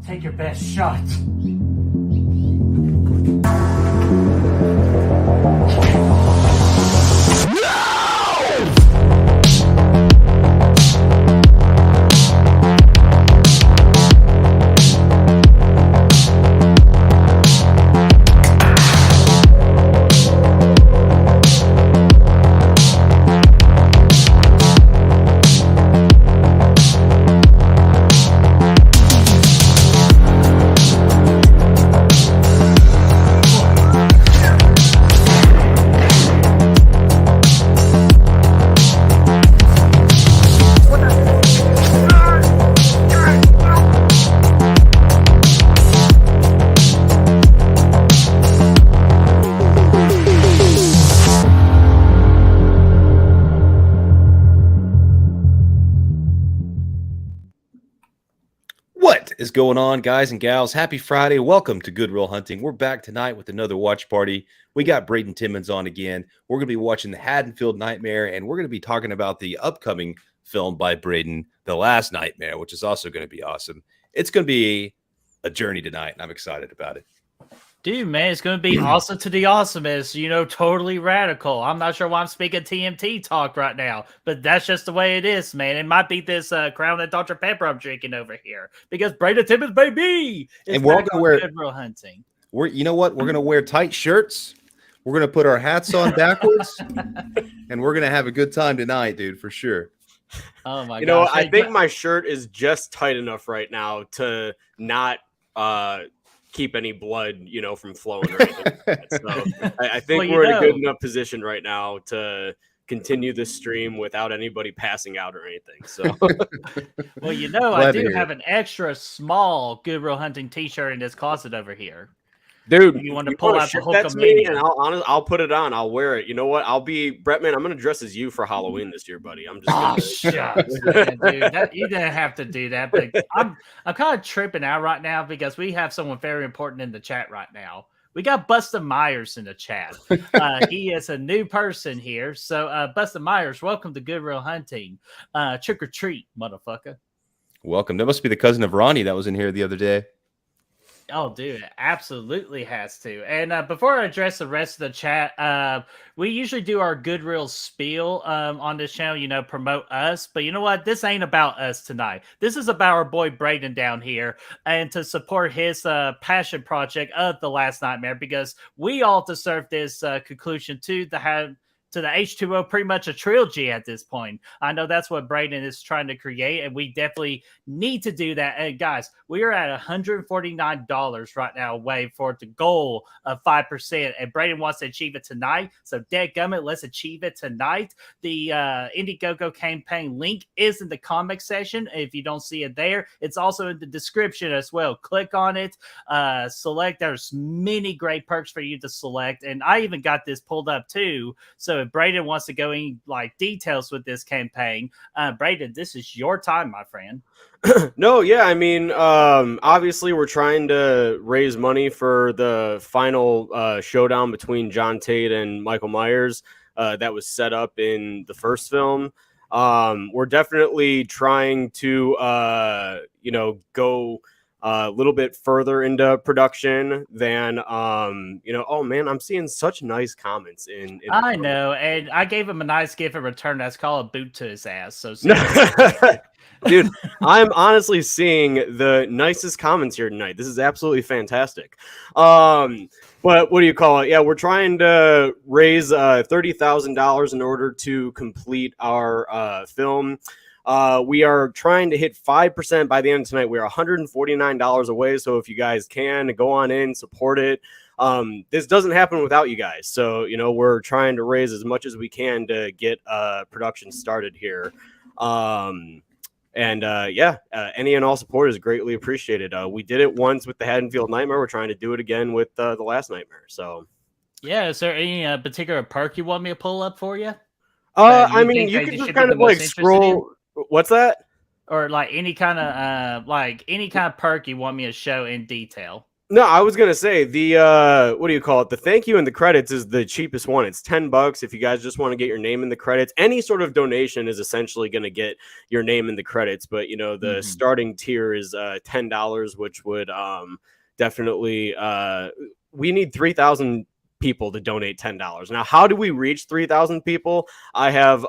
Take your best shot. What is going on, guys and gals? Happy Friday. Welcome to Good Will Hunting. We're back tonight with another watch party. We got Braden Timmons on again. We're going to be watching the Haddonfield Nightmare, and we're going to be talking about the upcoming film by Braden, The Last Nightmare, which is also going to be awesome. It's going to be a journey tonight, and I'm excited about it. Dude, man, it's going to be awesome to the awesomest, totally radical. I'm not sure why I'm speaking TMT talk right now, but that's just the way it is, man. It might be this Crown and Dr. Pepper I'm drinking over here because Braden Timmons, baby, and we're all going to wear Good Real Hunting. You know what? We're going to wear tight shirts. We're going to put our hats on backwards, and we're going to have a good time tonight, dude, for sure. Oh, my gosh. I think my shirt is just tight enough right now to not keep any blood, from flowing or anything like that. So I think we're in a good enough position right now to continue this stream without anybody passing out or anything. So, well, I do have an extra small Good Real Hunting t-shirt in this closet over here. Dude, you want to pull out the Hulkamania, and I'll put it on. I'll wear it. You know what? I'll be Brettman. I'm gonna dress as you for Halloween this year, buddy. I'm just shucks, man, dude. You didn't have to do that, but I'm kind of tripping out right now because we have someone very important in the chat right now. We got Busta Myers in the chat. He is a new person here. So Busta Myers, welcome to Good Real Hunting. Trick or treat, motherfucker. Welcome. That must be the cousin of Ronnie that was in here the other day. Oh, dude, it absolutely has to. And before I address the rest of the chat, we usually do our Good Real spiel on this channel, promote us. But you know what? This ain't about us tonight. This is about our boy Braden down here and to support his passion project of The Last Nightmare because we all deserve this conclusion to the H2O, pretty much a trilogy at this point. I know that's what Braden is trying to create, and we definitely need to do that. And guys, we are at $149 right now away for the goal of 5%, and Braden wants to achieve it tonight. So dadgummit, let's achieve it tonight. The Indiegogo campaign link is in the comment section. If you don't see it there, it's also in the description as well. Click on it, select. There's many great perks for you to select, and I even got this pulled up too. So if Braden wants to go in like details with this campaign, Braden, this is your time, my friend. No, yeah, I mean, obviously we're trying to raise money for the final showdown between John Tate and Michael Myers that was set up in the first film. We're definitely trying to, go a little bit further into production than oh man, I'm seeing such nice comments in I know, and I gave him a nice gift in return. That's called a boot to his ass. So dude, I'm honestly seeing the nicest comments here tonight. This is absolutely fantastic. But what do you call it? Yeah, we're trying to raise $30,000 in order to complete our film. We are trying to hit 5% by the end of tonight. We are $149 away. So if you guys can go on in, support it. This doesn't happen without you guys. So, we're trying to raise as much as we can to get production started here. Any and all support is greatly appreciated. We did it once with the Haddonfield Nightmare. We're trying to do it again with The Last Nightmare. So, yeah, is there any particular perk you want me to pull up for you? I mean, you can just kind of like scroll. What's that? Or like any kind of perk you want me to show in detail? No, I was gonna say the what do you call it? The thank you and the credits is the cheapest one. It's $10 if you guys just want to get your name in the credits. Any sort of donation is essentially gonna get your name in the credits, but you know the starting tier is $10, which would definitely we need 3,000 people to donate $10. Now, how do we reach 3,000 people? I have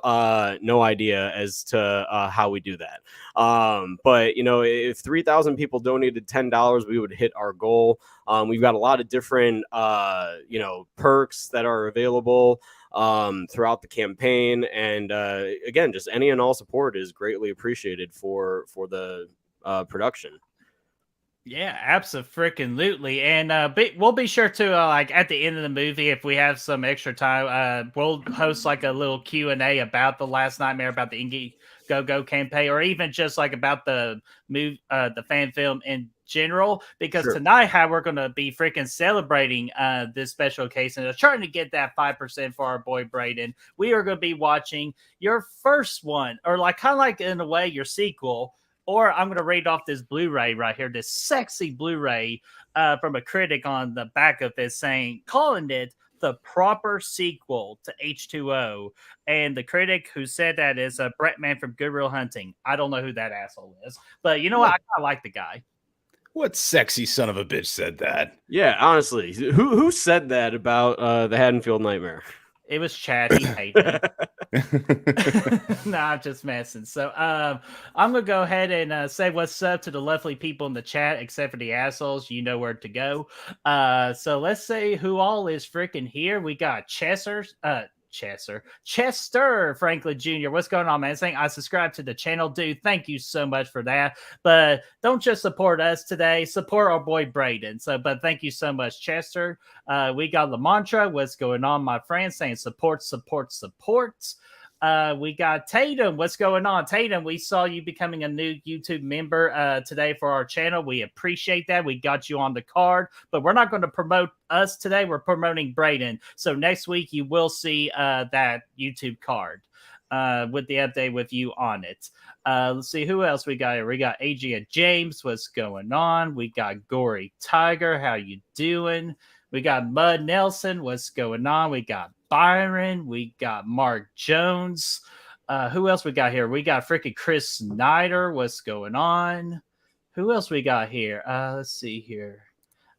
no idea as to how we do that. But you know, if 3,000 people donated $10, we would hit our goal. We've got a lot of different you know, perks that are available throughout the campaign, and again, just any and all support is greatly appreciated for the production. Yeah, absolutely. And we'll be sure to like at the end of the movie, if we have some extra time, we'll host like a little Q&A about the Last Nightmare, about the Indiegogo campaign, or even just like about the the fan film in general. Because tonight, how we're going to be freaking celebrating this special occasion, and trying to get that 5% for our boy Braden. We are going to be watching your first one, or like kind of like in a way your sequel. Or I'm going to read off this Blu-ray right here, this sexy Blu-ray from a critic on the back of it saying, calling it the proper sequel to H2O. And the critic who said that is Brett Man from Good Real Hunting. I don't know who that asshole is, but you know what? I like the guy. What sexy son of a bitch said that? Yeah, honestly, who said that about the Haddonfield Nightmare? It was Chad. He hated it. Nah, I'm just messing. So I'm going to go ahead and say what's up to the lovely people in the chat, except for the assholes. You know where to go. So let's say who all is freaking here. We got Chester Franklin Jr. What's going on, man? Saying I subscribe to the channel, dude. Thank you so much for that. But don't just support us today, support our boy Braden. But thank you so much, Chester. We got Lamantra. What's going on, my friend? Saying support. We got Tatum. What's going on, Tatum? We saw you becoming a new YouTube member today for our channel. We appreciate that. We got you on the card, but we're not going to promote us today. We're promoting Braden. So next week you will see that YouTube card with the update with you on it. Let's see who else we got here. We got Adria James. What's going on? We got Gory Tiger. How you doing? We got Mud Nelson. What's going on? We got Byron. We got Mark Jones. Who else we got here? We got freaking Chris Snyder. What's going on? Who else we got here? Let's see here.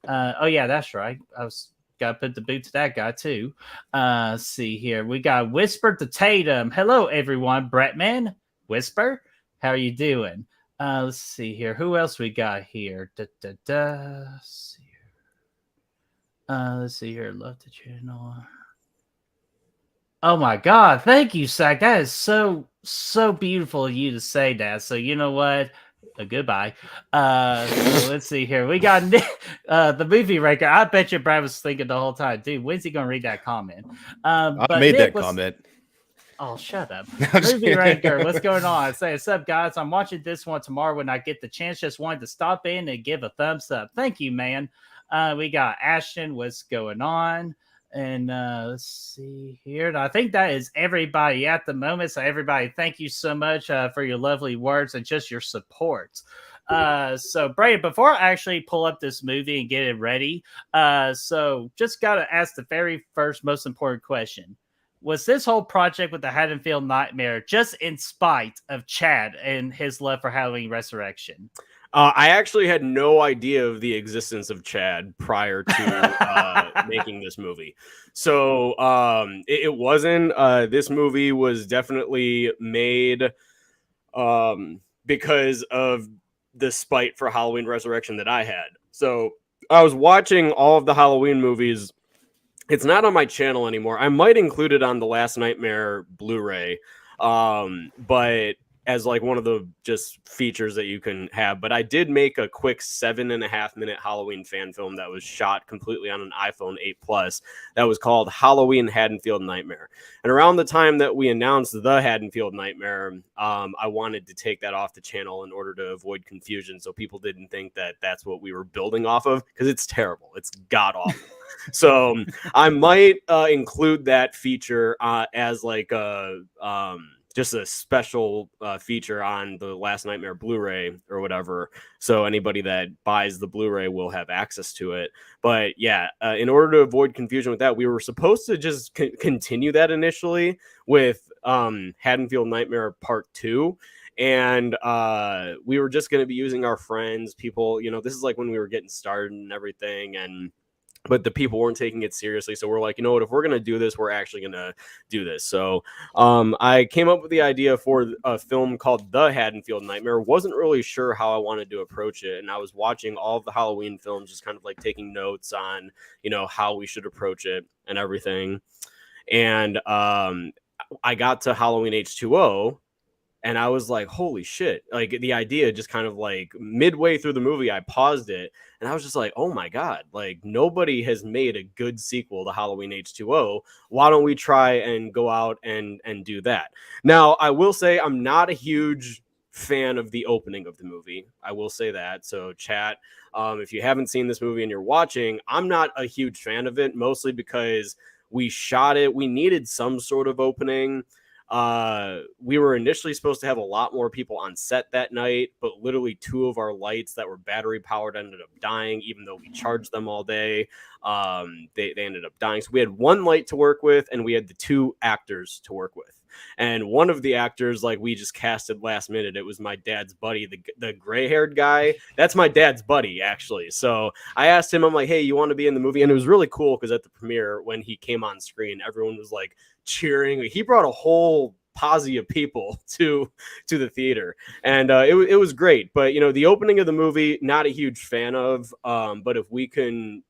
Oh, yeah, that's right. I was got to put the boot to that guy, too. Let's see here. We got Whisper to Tatum. Hello, everyone. Bretman. Whisper. How are you doing? Let's see here. Who else we got here? Let's see here. Love the channel. Oh my God. Thank you, Zach. That is so beautiful of you to say that. So you know what? Goodbye. So let's see here. We got Nick, the movie ranker. I bet you Brad was thinking the whole time, dude, when's he going to read that comment? I made Nick that comment. Oh, shut up. Movie ranker, what's going on? I say, what's up, guys? I'm watching this one tomorrow when I get the chance. Just wanted to stop in and give a thumbs up. Thank you, man. We got Ashton. What's going on? And let's see here. I think that is everybody at the moment. So everybody, thank you so much for your lovely words and just your support. So Braden, before I actually pull up this movie and get it ready, so just got to ask the very first most important question. Was this whole project with the Haddonfield Nightmare just in spite of Chad and his love for Halloween Resurrection? I actually had no idea of the existence of Chad prior to making this movie. So it wasn't. This movie was definitely made because of the spite for Halloween Resurrection that I had. So I was watching all of the Halloween movies. It's not on my channel anymore. I might include it on the Last Nightmare Blu-ray, but as like one of the just features that you can have. But I did make a quick 7.5-minute Halloween fan film that was shot completely on an iPhone 8 Plus that was called Halloween Haddonfield Nightmare. And around the time that we announced the Haddonfield Nightmare, I wanted to take that off the channel in order to avoid confusion so people didn't think that that's what we were building off of, because it's terrible. It's god awful. So I might include that feature as like a just a special feature on the Last Nightmare Blu-ray or whatever. So anybody that buys the Blu-ray will have access to it. But yeah, in order to avoid confusion with that, we were supposed to just continue that initially with Haddonfield Nightmare Part 2. And we were just going to be using our friends, people, this is like when we were getting started and everything. But the people weren't taking it seriously. So we're like, you know what, if we're going to do this, we're actually going to do this. So I came up with the idea for a film called The Haddonfield Nightmare. Wasn't really sure how I wanted to approach it. And I was watching all of the Halloween films, just kind of like taking notes on, how we should approach it and everything. And I got to Halloween H2O. And I was like, holy shit. Like the idea just kind of like midway through the movie, I paused it and I was just like, oh my God, like nobody has made a good sequel to Halloween H2O. Why don't we try and go out and do that? Now, I will say I'm not a huge fan of the opening of the movie. I will say that. So chat, if you haven't seen this movie and you're watching, I'm not a huge fan of it, mostly because we shot it. We needed some sort of opening. We were initially supposed to have a lot more people on set that night, but literally 2 of our lights that were battery powered ended up dying, even though we charged them all day. They ended up dying. So we had 1 light to work with, and we had the 2 actors to work with. And one of the actors, like, we just casted last minute. It was my dad's buddy, the gray-haired guy. That's my dad's buddy, actually. So I asked him, I'm like, hey, you want to be in the movie? And it was really cool because at the premiere, when he came on screen, everyone was like cheering. He brought a whole posse of people to the theater, and it was great. But the opening of the movie, not a huge fan of, but if we can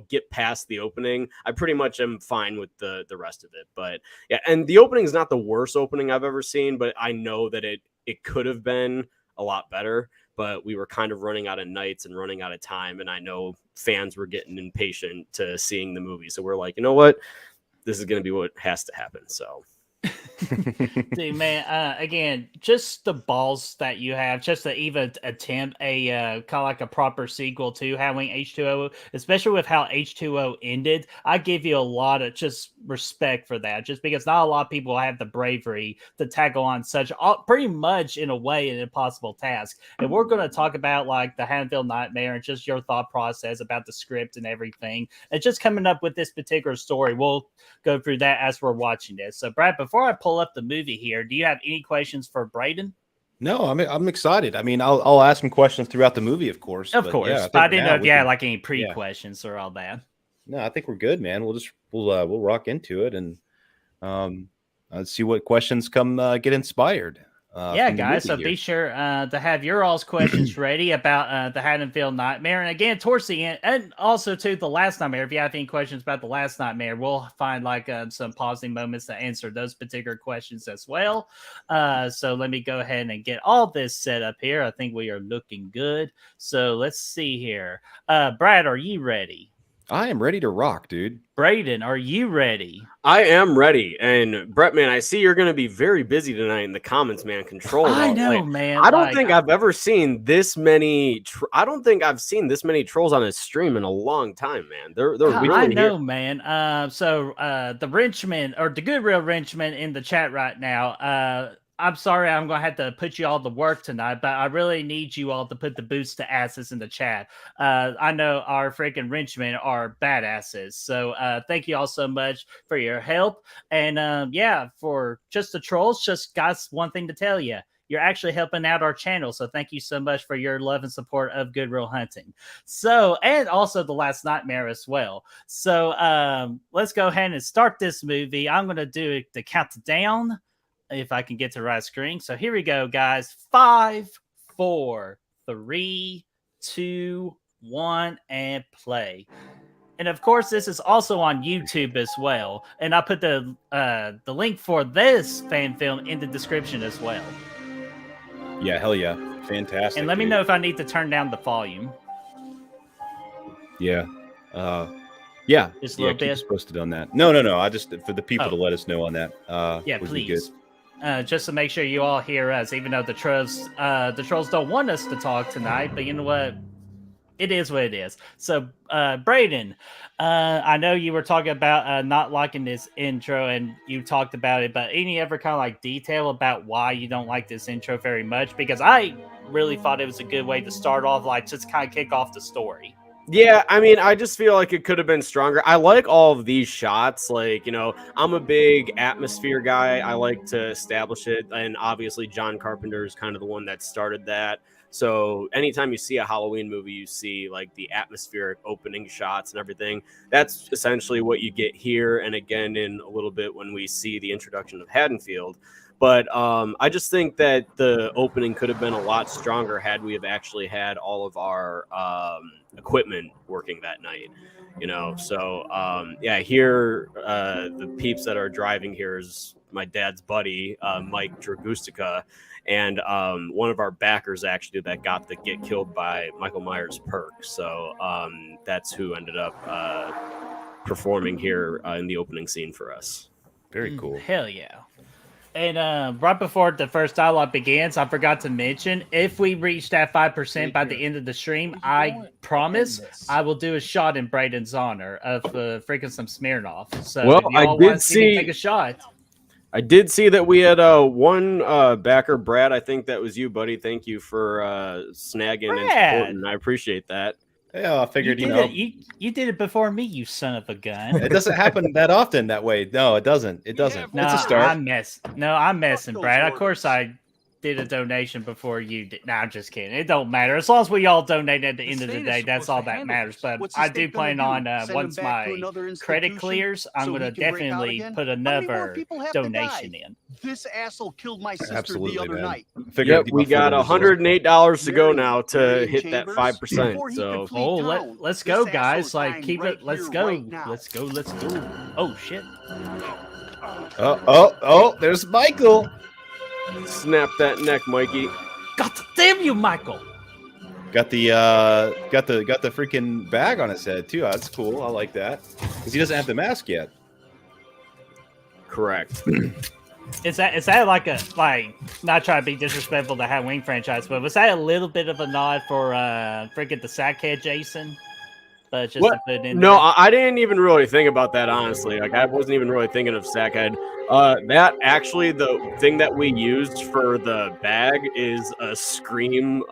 get past the opening, I pretty much am fine with the rest of it. But yeah, and the opening is not the worst opening I've ever seen, but I know that it could have been a lot better, but we were kind of running out of nights and running out of time, and I know fans were getting impatient to seeing the movie, so we're like, you know what, this is going to be what has to happen. So Dude, man, again, just the balls that you have just to even attempt a kind of like a proper sequel to Halloween H2O, especially with how H2O ended. I give you a lot of just respect for that, just because not a lot of people have the bravery to tackle on such pretty much in a way an impossible task. And we're going to talk about like the Haddonfield Nightmare and just your thought process about the script and everything, and just coming up with this particular story. We'll go through that as we're watching this. So Brad, before I pull up the movie here, do you have any questions for Braden? No, I'm excited. I mean, I'll ask him questions throughout the movie, of course. Of course, yeah, but I didn't know if you had like any pre-questions or all that. No, I think we're good, man. We'll rock into it and let's see what questions come get inspired. Yeah, guys. So be sure to have your all's questions ready about the Haddonfield Nightmare. And again, towards the end, and also to the Last Nightmare, if you have any questions about the Last Nightmare, we'll find like some pausing moments to answer those particular questions as well. So let me go ahead and get all this set up here. I think we are looking good. So let's see here. Brad, are you ready? I am ready to rock, dude. Braden, are you ready? I am ready. And Brett, man, I see you're going to be very busy tonight in the comments, man. Control. I know, man. I don't think I've ever seen this many. I don't think I've seen this many trolls on a stream in a long time, man. They're really I know, here. Man. So the Wrenchman or the Good Real Wrenchman in the chat right now. I'm sorry, I'm going to have to put you all to work tonight, but I really need you all to put the boots to asses in the chat. I know our freaking Wrenchmen are badasses. So thank you all so much for your help. And yeah, for just the trolls, just guys, one thing to tell you. You're actually helping out our channel. So thank you so much for your love and support of Good Real Hunting. So, and also the Last Nightmare as well. So let's go ahead and start this movie. I'm going to do the countdown, if I can get to the right screen. So here we go, guys. 5, 4, 3, 2, 1, and play. And of course, this is also on YouTube as well. And I put the link for this fan film in the description as well. Yeah, hell yeah. Fantastic. And let me know if I need to turn down the volume. Yeah. Yeah. Just a little bit. Keep us posted on that. No. I just, for the people to let us know on that. Yeah, please. Just to make sure you all hear us, even though the trolls don't want us to talk tonight. But you know what? It is what it is. So, Braden, I know you were talking about not liking this intro, and you talked about it, but any ever kind of like detail about why you don't like this intro very much? Because I really thought it was a good way to start off, like just kind of kick off the story. Yeah, I mean, I just feel like it could have been stronger. I like all of these shots. Like, I'm a big atmosphere guy. I like to establish it. And obviously, John Carpenter is kind of the one that started that. So anytime you see a Halloween movie, you see like the atmospheric opening shots and everything. That's essentially what you get here. And again, in a little bit when we see the introduction of Haddonfield. But I just think that the opening could have been a lot stronger had we have actually had all of our equipment working that night, So yeah, here the peeps that are driving here is my dad's buddy, Mike Dragustica, and one of our backers actually that got the get killed by Michael Myers perk. So that's who ended up performing here in the opening scene for us. Very cool. Hell yeah. And right before the first dialogue begins, I forgot to mention, if we reach that 5% by the end of the stream, I promise I will do a shot in Braden's honor of freaking some Smirnoff. So well, if y'all want to see me take a shot. I did see that we had one backer, Brad. I think that was you, buddy. Thank you for snagging and supporting. I appreciate that. Yeah, I figured, you did it before me, you son of a gun. It doesn't happen that often that way. No, it doesn't. It doesn't. No, it's a start. I'm messing, Brad. Of course I did a donation before you did. No, I'm just kidding. It don't matter. As long as we all donate at the end of the day, that's all that matters. But I do plan on, once my credit clears, I'm going to definitely put another donation in. This asshole killed my sister the other night. Yep, we got $108 to go now to hit that 5%. So, let's go, guys. Like, keep it. Let's go. Let's go. Let's go. Oh shit. Oh! There's Michael. Snap that neck, Mikey. God damn you, Michael. Got the freaking bag on his head too. That's cool. I like that because he doesn't have the mask yet. Correct. Is that like not trying to be disrespectful to the Halloween franchise, but was that a little bit of a nod for freaking the Sackhead Jason? But just to put in no, I didn't even really think about that, honestly. Like, I wasn't even really thinking of Sackhead. That actually, the thing that we used for the bag is a Scream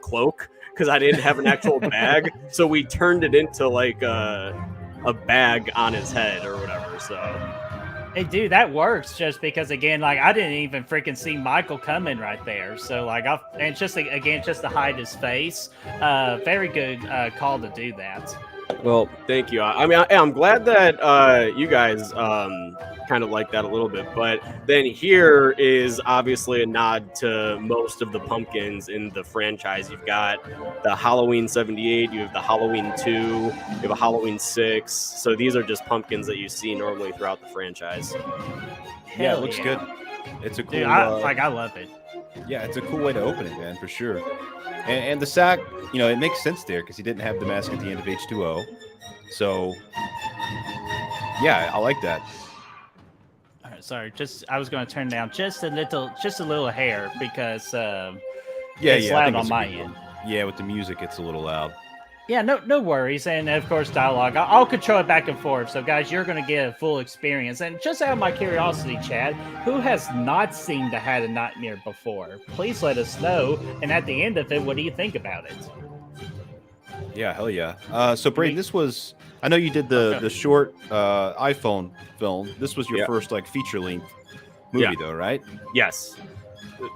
cloak, because I didn't have an actual bag, so we turned it into like a bag on his head or whatever. So. Hey, dude, that works just because, again, like, I didn't even freaking see Michael coming right there. So, like, and just to hide his face. Very good call to do that. Well, thank you. I mean, I'm glad that you guys kind of like that a little bit. But then here is obviously a nod to most of the pumpkins in the franchise. You've got the Halloween 78, you have the Halloween 2, you have a Halloween 6. So these are just pumpkins that you see normally throughout the franchise. Yeah, it looks good. It's a cool. Dude, I love it. Yeah, it's a cool way to open it, man, for sure. And the sack, it makes sense there because he didn't have the mask at the end of H2O. So, yeah, I like that. All right, sorry, I was going to turn down just a little hair because it's loud on my end. Yeah, with the music, it's a little loud. Yeah, no worries. And of course, dialogue. I'll control it back and forth. So, guys, you're going to get a full experience. And just out of my curiosity, Chad, who has not seen the Haddonfield Nightmare before? Please let us know. And at the end of it, what do you think about it? Yeah, hell yeah. So, Braden, this was. I know you did the short iPhone film. This was your first feature length movie, though, right? Yes.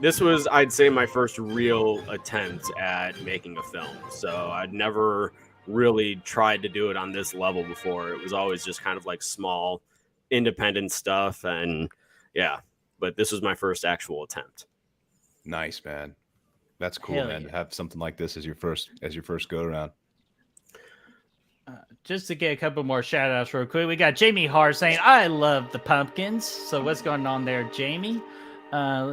This was, I'd say, my first real attempt at making a film. So I'd never really tried to do it on this level before. It was always just kind of like small, independent stuff. And yeah, but this was my first actual attempt. Nice, man. That's cool, Hell man. yeah. To have something like this as your first go around. Just to get a couple more shout outs real quick, we got Jamie Hart saying, I love the pumpkins. So what's going on there, Jamie?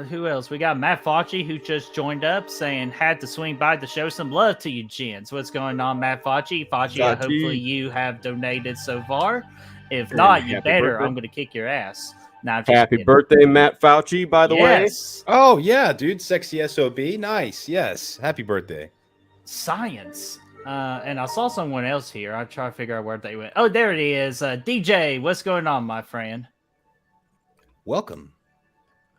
Who else? We got Matt Fauci, who just joined up, saying had to swing by to show some love to you, gents. What's going on, Matt Fauci? Fauci, hopefully you have donated so far. If not, you better. Birthday. I'm going to kick your ass. Nah, happy birthday, Matt Fauci, by the way. Oh, yeah, dude. Sexy SOB. Nice. Yes. Happy birthday. science. And I saw someone else here. I'm trying to figure out where they went. Oh, there it is. DJ, what's going on, my friend? Welcome.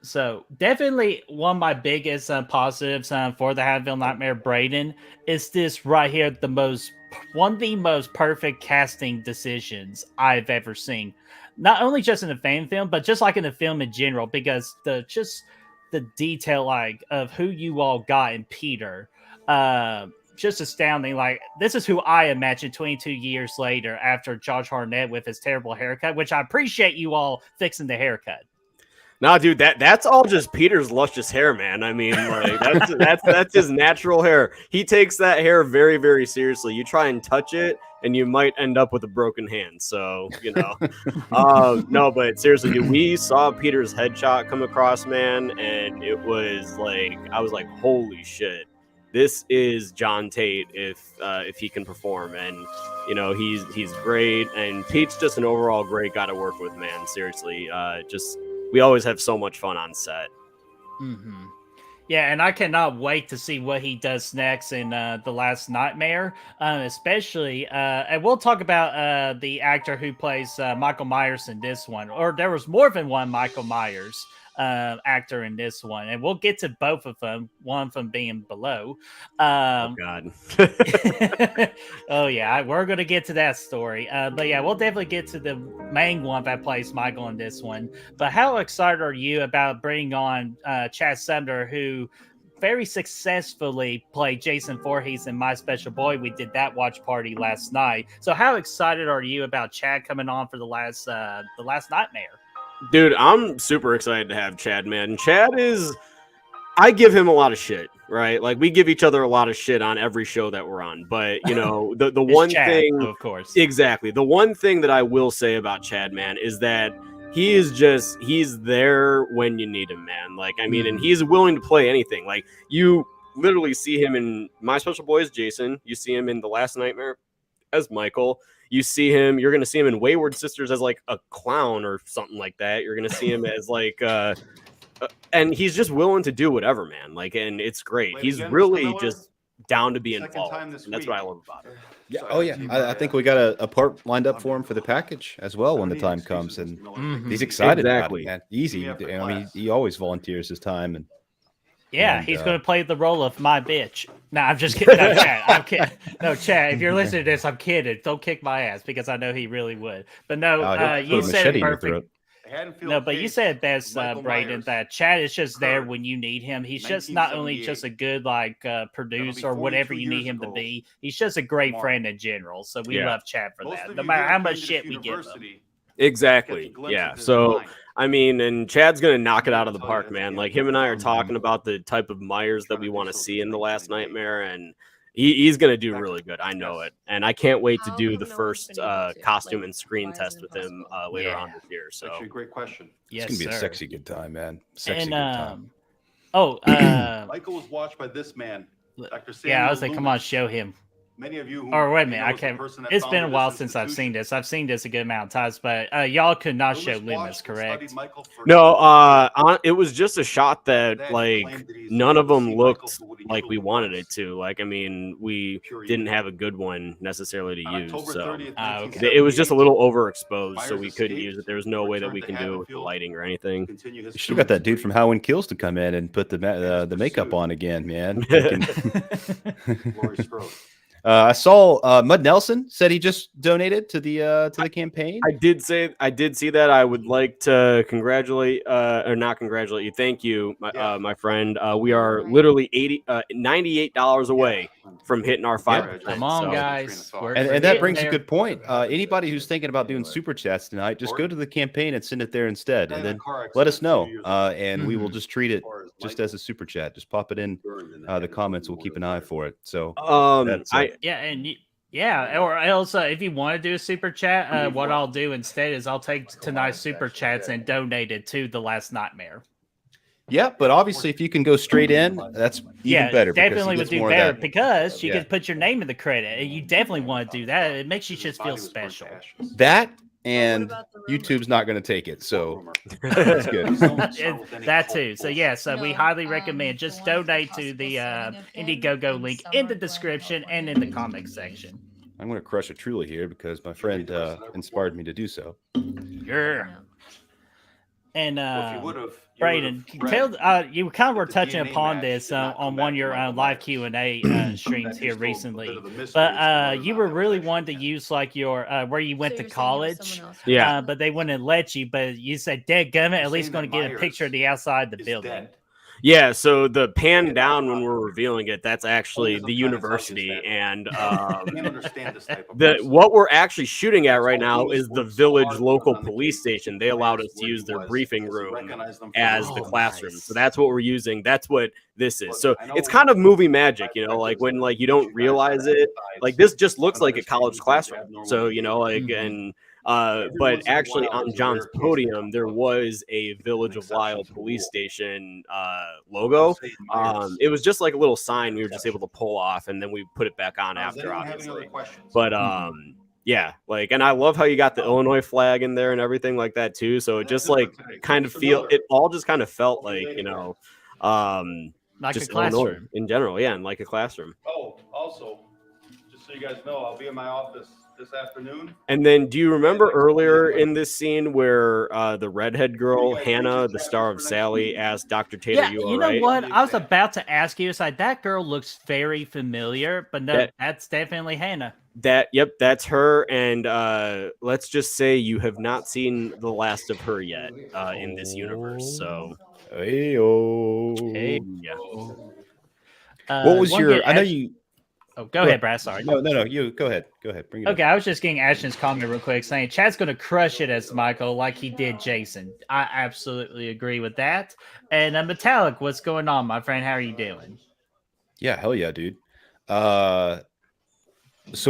So definitely one of my biggest positives for the Haddonfield Nightmare, Braden, is this right here. One of the most perfect casting decisions I've ever seen. Not only just in a fan film, but just like in the film in general, because the detail like of who you all got in Peter, just astounding. Like, this is who I imagine 22 years later after Josh Hartnett with his terrible haircut, which I appreciate you all fixing the haircut. Nah, dude, that's all just Peter's luscious hair, man. I mean, like that's his natural hair. He takes that hair very, very seriously. You try and touch it, and you might end up with a broken hand. So, you know, no, but seriously, dude, we saw Peter's headshot come across, man, and it was like, I was like, holy shit, this is John Tate if he can perform, and you know, he's great, and Pete's just an overall great guy to work with, man. Seriously, we always have so much fun on set. Mm-hmm. Yeah, and I cannot wait to see what he does next in The Last Nightmare, especially, and we'll talk about the actor who plays Michael Myers in this one, or there was more than one Michael Myers actor in this one, and we'll get to both of them, one of them being below. Oh, God. Oh, yeah, we're going to get to that story. But yeah, we'll definitely get to the main one that plays Michael in this one. But how excited are you about bringing on Chad Sumner, who very successfully played Jason Voorhees in My Special Boy? We did that watch party last night. So how excited are you about Chad coming on for the last Nightmare? Dude, I'm super excited to have Chad, man. Chad is, I give him a lot of shit, right? Like, we give each other a lot of shit on every show that we're on. But, you know, the one Chad, thing, of course. Exactly. The one thing that I will say about Chad, man, is that he's there when you need him, man. Like, I mean, and he's willing to play anything. Like, you literally see him in My Special Boy as Jason. You see him in The Last Nightmare as Michael. You see him, you're going to see him in Wayward Sisters as like a clown or something like that. You're going to see him as like, and he's just willing to do whatever, man. Like, and it's great. He's really just down to be involved. And that's what I love about it. Yeah. Oh, yeah. I think we got a part lined up for him for the package as well when the time comes. And he's excited about it, man. Easy. I mean, he always volunteers his time. And yeah, he's going to play the role of my bitch. No, I'm just kidding. No, Chad, I'm kidding. No, Chad, if you're listening to this, I'm kidding. Don't kick my ass, because I know he really would. But no, you said it perfect. No, but you said it best, Braden, that Chad is just there when you need him. He's just not only just a good producer or whatever you need him to be. He's just a great friend in general. So we love Chad for that, no matter how much shit we give him. Exactly. Yeah. So, I mean, and Chad's going to knock it out of the park, man. Like, him and I are talking about the type of Myers that we want to see in The Last Nightmare, and he's going to do really good. I know it. And I can't wait to do the first costume and screen test with him later on this year. So, actually, great question. Yes, it's going to be a sexy good time, man. Sexy good time. Michael was watched by this man, Dr. Samuel Yeah, I was like, Loomis. come on, show him. Many of you who Or wait a minute, I can't. It's been a while since I've seen this. I've seen this a good amount of times, but y'all could not show Loomis, correct? No, it was just a shot that like none of them looked like we wanted it to. Like, I mean, we didn't have a good one necessarily to use, so it was just a little overexposed, so we couldn't use it. There was no way that we can do it with the lighting or anything. You should have got that dude from Halloween Kills to come in and put the makeup on again, man. I saw Mud Nelson said he just donated to the campaign. I did see that. I would like to congratulate or not congratulate you. Thank you, my friend. We are literally $98 away from hitting our 5%. Come on, guys. And that brings a good point. Anybody who's thinking about doing super chats tonight, just go to the campaign and send it there instead, and then let us know, and we will just treat it just as a super chat. Just pop it in the comments. We'll keep an eye for it. So or else if you want to do a super chat, what I'll do instead is I'll take tonight's super chats and donate it to The Last Nightmare. Yeah, but obviously if you can go straight in, that's even better. Definitely would do better because you can put your name in the credit, and you definitely want to do that. It makes you just feel special. That and YouTube's not going to take it. So That's good. That too. So yes, we highly recommend just donate to the Indiegogo link in the description and in the comment section. I'm going to crush a Truly here because my friend inspired me to do so. Yeah. And if you would have, Braden, you kind of were touching upon this on one of your live Q&A streams here recently, but you were really wanting to use like your where you went to college, but they wouldn't let you. But you said, "Dead gummit, at least going to get a picture of the outside of the building." Yeah, so the pan down when we're revealing it, that's actually the university, and what we're actually shooting at right now is the village local police station. They allowed us to use their briefing room as the classroom, so that's what we're using. That's what this is. So it's kind of movie magic, you know, like when like you don't realize it, like this just looks like a college classroom. So you know, like and. But actually on John's podium, there was a Village of Lyle police station logo. It was just like a little sign we were just able to pull off, and then we put it back on after, obviously. But yeah, like, and I love how you got the Illinois flag in there and everything like that too. So it just like kind of it all just kind of felt like, you know, like just a classroom Illinois in general. Yeah, and like a classroom. Oh, also, just so you guys know, I'll be in my office this afternoon. And then do you remember earlier in this scene where the redhead girl, Hannah, the star of Sally, asked Dr. Tater, you know what? I was about to ask you, it's like that girl looks very familiar, but no, that's definitely Hannah. Yep, that's her. And let's just say you have not seen the last of her yet in this universe. So Hey, yeah. What was your? I know you. Oh, go ahead, Brad. Sorry. No. You go ahead. Go ahead. Bring it Okay, up. I was just getting Ashton's comment real quick, saying Chad's going to crush it as Michael, like he did Jason. I absolutely agree with that. And Metallic, what's going on, my friend? How are you doing? Yeah, hell yeah, dude. So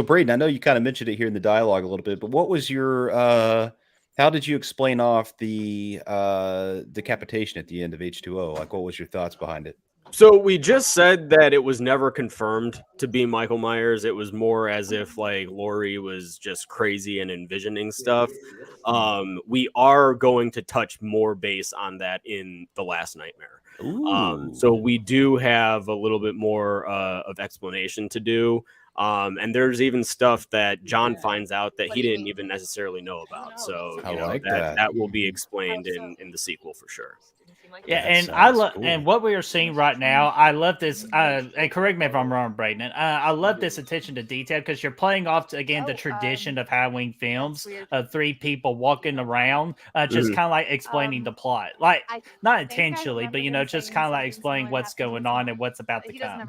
Braden, I know you kind of mentioned it here in the dialogue a little bit, but what was your? How did you explain off the decapitation at the end of H2O? Like, what was your thoughts behind it? So we just said that it was never confirmed to be Michael Myers. It was more as if like Laurie was just crazy and envisioning stuff. We are going to touch more base on that in The Last Nightmare. So we do have a little bit more of explanation to do. And there's even stuff that John finds out that he didn't even necessarily know about. So you know, that will be explained in the sequel for sure. Yeah, and I love and what we are seeing right now. I love this. And correct me if I'm wrong, Braden. I love this attention to detail because you're playing off again the tradition of Halloween films of three people walking around, just kind of like explaining the plot, like not intentionally, but you know, just kind of like explaining what's going on and what's about to come.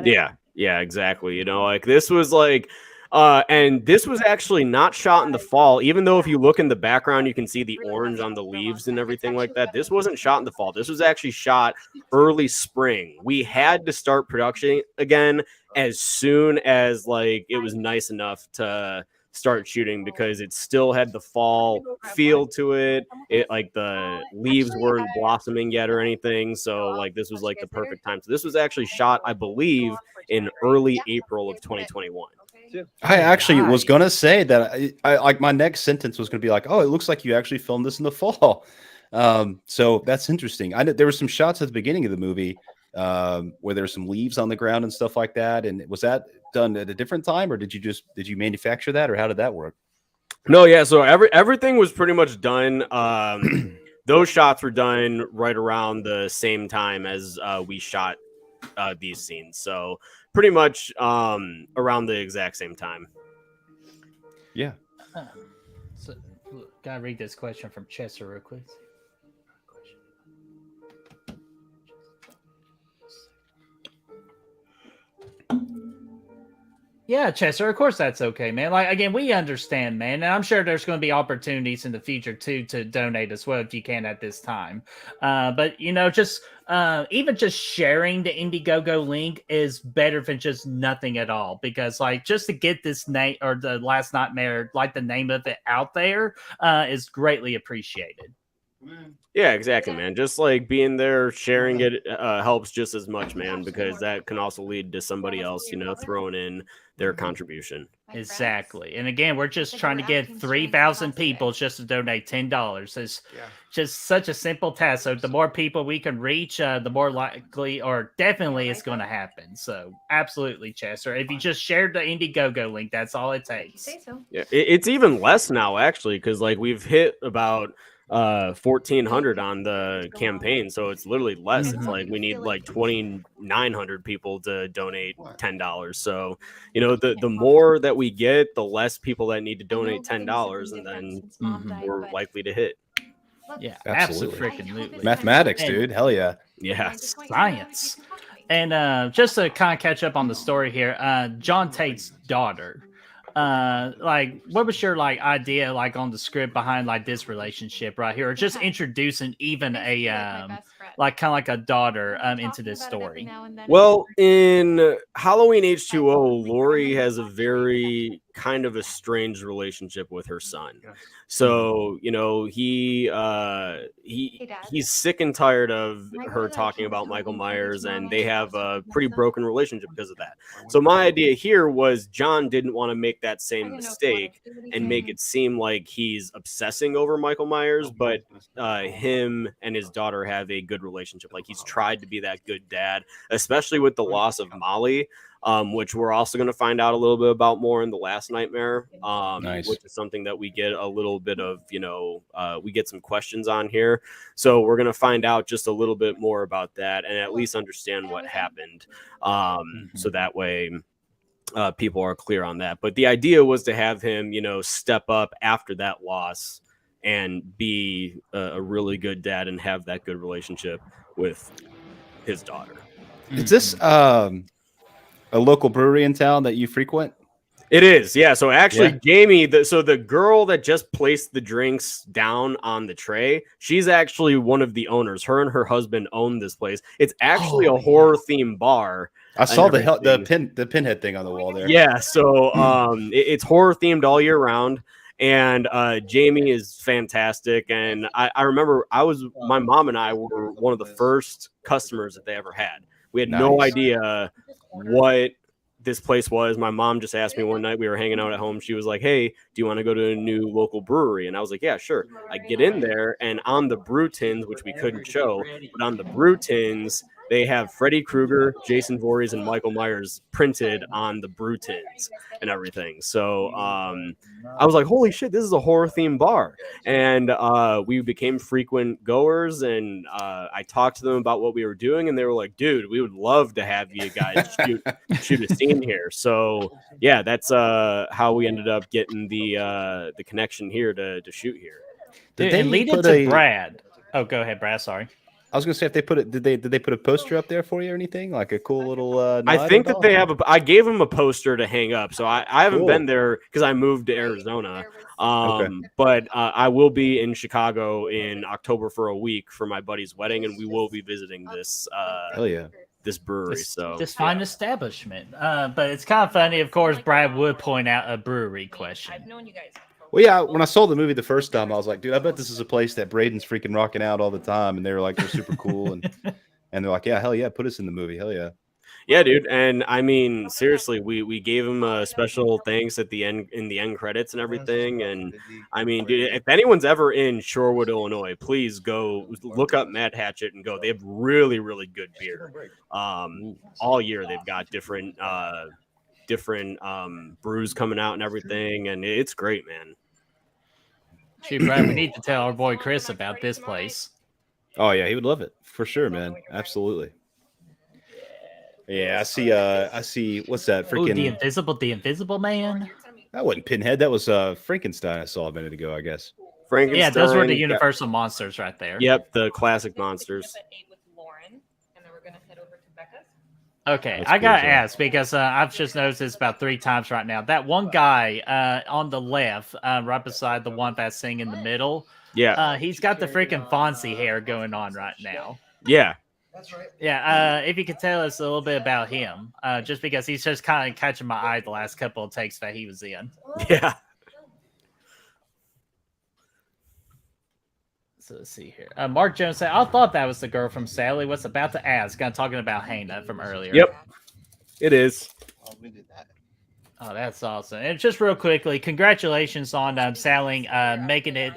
Yeah, exactly. You know, like this was like. And this was actually not shot in the fall, even though if you look in the background, you can see the orange on the leaves and everything like that. This wasn't shot in the fall. This was actually shot early spring. We had to start production again as soon as like it was nice enough to start shooting because it still had the fall feel to it. It like the leaves weren't blossoming yet or anything. So like this was like the perfect time. So this was actually shot, I believe, in early April of 2021. I actually was going to say that I like my next sentence was going to be like, oh, it looks like you actually filmed this in the fall. So that's interesting. I know there were some shots at the beginning of the movie where there's some leaves on the ground and stuff like that. And was that done at a different time or did you manufacture that or how did that work? No, yeah. So everything was pretty much done. Those shots were done right around the same time as we shot these scenes. So pretty much around the exact same time. Yeah. So, gotta read this question from Chester real quick. Yeah, Chester, of course that's okay, man. Like, again, we understand, man. And I'm sure there's going to be opportunities in the future, too, to donate as well if you can at this time. But, you know, just even just sharing the Indiegogo link is better than just nothing at all. Because, like, just to get this name or The Last Nightmare, like the name of it out there is greatly appreciated. Yeah, exactly, man. Just like being there, sharing it helps just as much, man, because that can also lead to somebody else, throwing in their contribution. Exactly. And again, we're just trying to get 3,000 people just to donate $10. It's just such a simple task. So the more people we can reach, the more likely or definitely it's going to happen. So absolutely, Chester. If you just shared the Indiegogo link, that's all it takes. Yeah, it's even less now, actually, because like we've hit about 1,400 on the campaign, so it's literally less. It's like we need like 2,900 people to donate $10. So the more that we get, the less people that need to donate $10, and then we're likely to hit. Yeah, Absolutely. absolutely. Mathematics, dude. Hell yeah. Yeah. Science. And just to kind of catch up on the story here, John Tate's daughter. Like, what was your idea on the script behind this relationship right here, or just introducing even a kind of like a daughter into this story? Well, in Halloween H2O, Lori has a very kind of a strange relationship with her son. So, he's sick and tired of her talking about Michael Myers, and they have a pretty broken relationship because of that. So my idea here was John didn't want to make that same mistake and make it seem like he's obsessing over Michael Myers, but him and his daughter have a good relationship. Like, he's tried to be that good dad, especially with the loss of Molly, which we're also going to find out a little bit about more in the last Nightmare, Nice. which is something that we get a little bit of, we get some questions on here. So we're going to find out just a little bit more about that and at least understand what happened. So that way people are clear on that. But the idea was to have him, step up after that loss and be a really good dad and have that good relationship with his daughter. Is this a local brewery in town that you frequent? It is, yeah. So actually, Yeah. Jamie, the girl that just placed the drinks down on the tray, she's actually one of the owners. Her and her husband own this place. It's actually a horror themed bar. I saw the everything. the pinhead thing on the wall there. Yeah, so it's horror themed all year round. And Jamie is fantastic. And I remember my mom and I were one of the first customers that they ever had. We had no Nice. idea what this place was. My mom just asked me one night, we were hanging out at home. She was like, "Hey, do you want to go to a new local brewery?" And I was like, "Yeah, sure." I get in there, and on the brew tins, which we couldn't show, but on the brew tins, they have Freddy Krueger, Jason Voorhees, and Michael Myers printed on the brew tins and everything. So I was like, holy shit, this is a horror themed bar. And we became frequent goers, and I talked to them about what we were doing, and they were like, dude, we would love to have you guys shoot a scene here. So yeah, that's how we ended up getting the connection here to shoot here. Dude, and lead it to Brad. Oh, go ahead, Brad. Sorry. I was gonna say, if they put it, did they put a poster up there for you or anything, like a cool little? I think that they have I gave them a poster to hang up, so I haven't been there because I moved to Arizona. But I will be in Chicago in October for a week for my buddy's wedding, and we will be visiting this. Hell yeah. This brewery, this fine establishment. But it's kind of funny. Of course, Brad would point out a brewery question. I've known you guys. Well, yeah, when I saw the movie the first time, I was like, dude, I bet this is a place that Braden's freaking rocking out all the time. And they were like, they're super cool. And they're like, yeah, hell yeah, put us in the movie. Hell yeah. Yeah, dude. And I mean, seriously, we gave him a special thanks at the end, in the end credits and everything. And I mean, dude, if anyone's ever in Shorewood, Illinois, please go look up Mad Hatchet and go. They have really, really good beer. All year they've got different brews coming out and everything. And it's great, man. Shoot, Brad, we need to tell our boy Chris about this place. Oh yeah, he would love it for sure, man. Absolutely. Yeah, I see. What's that? Freaking the Invisible Man. That wasn't Pinhead. That was Frankenstein. I saw a minute ago, I guess. Frankenstein. Yeah, those were the Universal monsters right there. Yep, the classic monsters. Okay, That's I gotta cool, ask because I've just noticed this about 3 times right now. That one guy on the left, right beside the one that's sitting in the middle, he's got the freaking Fonzie hair going on right now. Yeah, that's right. Yeah, if you could tell us a little bit about him, just because he's just kind of catching my eye the last couple of takes that he was in. Yeah. So let's see here. Mark Jones said, "I thought that was the girl from Sally. Was about to ask." Kind of talking about Hannah from earlier. Yep, it is. Oh, that's awesome. And just real quickly, congratulations on Sally making it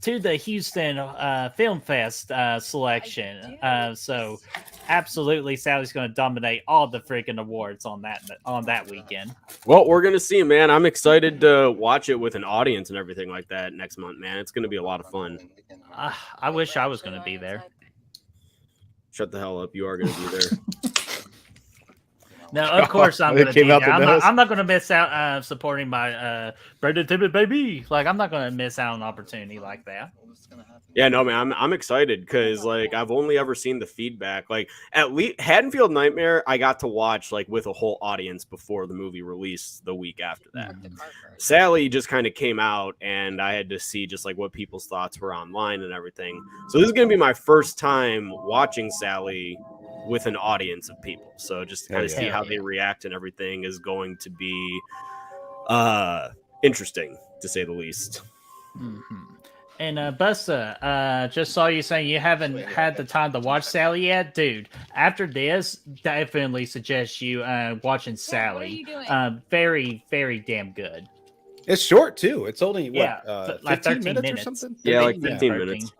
to the Houston Film Fest selection. So absolutely, Sally's going to dominate all the freaking awards on that weekend. Well, we're going to see, man. I'm excited to watch it with an audience and everything like that next month, man. It's going to be a lot of fun. I wish I was going to be there. Shut the hell up. You are going to be there. No, of course I'm going to be there. I'm not going to miss out supporting my Braden Timmons baby. Like, I'm not going to miss out on an opportunity like that. Yeah, no, man, I'm excited because like I've only ever seen the feedback. Like at least Haddonfield Nightmare, I got to watch like with a whole audience before the movie released the week after that. Sally just kind of came out, and I had to see just like what people's thoughts were online and everything. So this is going to be my first time watching Sally with an audience of people. So just to kind of see how they react and everything is going to be interesting to say the least. Mm-hmm. And Busta, just saw you saying you haven't had the time to watch Sally yet, dude. After this, definitely suggest you watching Sally. Very, very damn good. It's short too. It's only like 15 minutes or something. Yeah, like 15 minutes.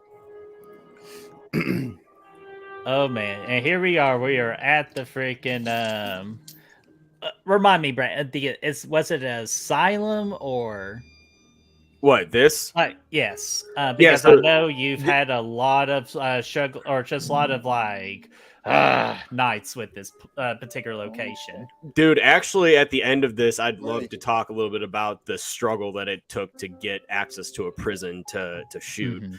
Oh man, and here we are. We are at the freaking. Remind me, Brent. Was it an asylum or? What, this? Yes, because I know you've had a lot of struggle, or just a lot of like nights with this particular location. Dude, actually, at the end of this, I'd love to talk a little bit about the struggle that it took to get access to a prison to shoot. Mm-hmm.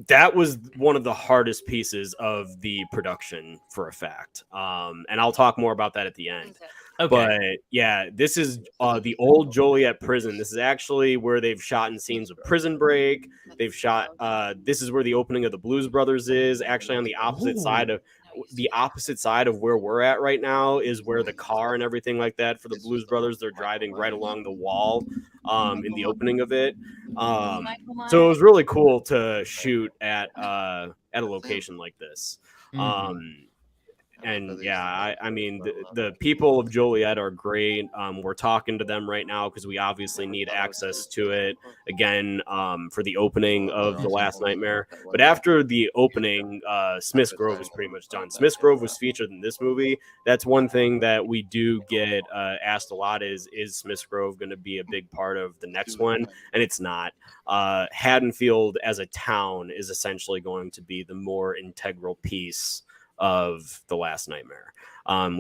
That was one of the hardest pieces of the production, for a fact. And I'll talk more about that at the end. Okay. But yeah, this is the old Joliet prison. This is actually where they've shot in scenes of Prison Break. They've shot. This is where the opening of the Blues Brothers is. Actually, on the opposite side of where we're at right now is where the car and everything like that for the Blues Brothers. They're driving right along the wall in the opening of it. So it was really cool to shoot at a location like this. And yeah, I mean, the people of Joliet are great. We're talking to them right now because we obviously need access to it again for the opening of The Last Nightmare. But after the opening, Smith's Grove is pretty much done. Smith's Grove was featured in this movie. That's one thing that we do get asked a lot is Smith's Grove going to be a big part of the next one? And it's not. Haddonfield as a town is essentially going to be the more integral piece of The Last Nightmare.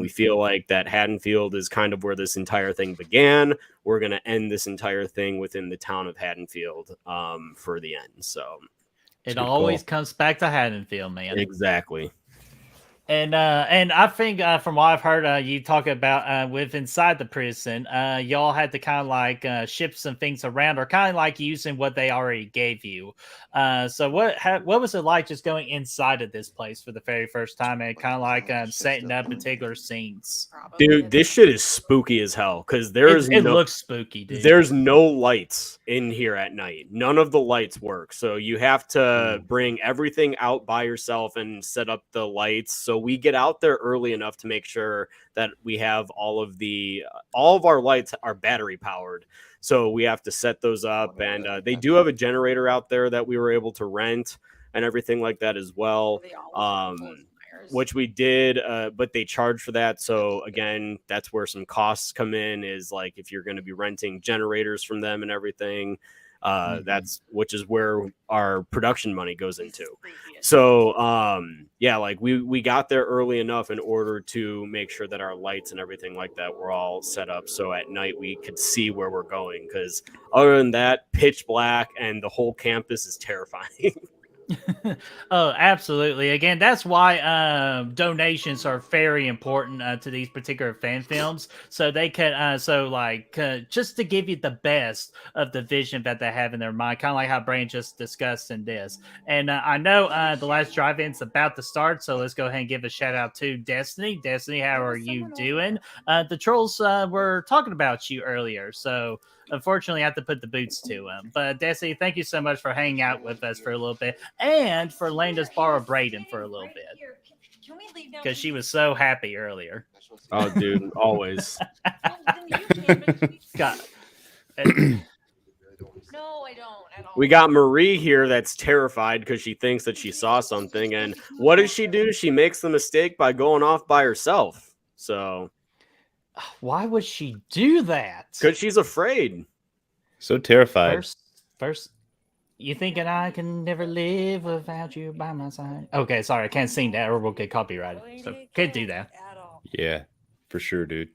We feel like that Haddonfield is kind of where this entire thing began. We're going to end this entire thing within the town of Haddonfield for the end. So it always comes back to Haddonfield, man. Exactly. And I think from what I've heard, you talk about with inside the prison, y'all had to kind of like shift some things around, or kind of like using what they already gave you. So what was it like just going inside of this place for the very first time and kind of like setting up particular scenes? Dude, this shit is spooky as hell because it looks spooky, dude. There's no lights in here at night. None of the lights work. So you have to bring everything out by yourself and set up the lights. So we get out there early enough to make sure that we have all of our lights are battery powered. So we have to set those up, and they do have a generator out there that we were able to rent and everything like that as well. Which we did, but they charge for that. So again, that's where some costs come in, is like if you're going to be renting generators from them and everything, which is where our production money goes into. So yeah, like we got there early enough in order to make sure that our lights and everything like that were all set up, so at night we could see where we're going, because other than that, pitch black and the whole campus is terrifying. Oh, absolutely. Again, that's why donations are very important to these particular fan films. So they can, just to give you the best of the vision that they have in their mind, kind of like how Brain just discussed in this. And I know the last drive-in's about to start, so let's go ahead and give a shout out to Destiny. Destiny, how are you doing? The trolls were talking about you earlier, so unfortunately, I have to put the boots to him. But Destiny, thank you so much for hanging out with us for a little bit and for letting us borrow Braden for a little bit because she was so happy earlier. Oh, dude, always. God. No, I don't at all. We got Marie here that's terrified because she thinks that she saw something. And what does she do? She makes the mistake by going off by herself. So, why would she do that? because she's afraid. So terrified. First, you thinking I can never live without you by my side? Okay, sorry, I can't sing that or we'll get copyrighted. So can't do that. Yeah, for sure, dude.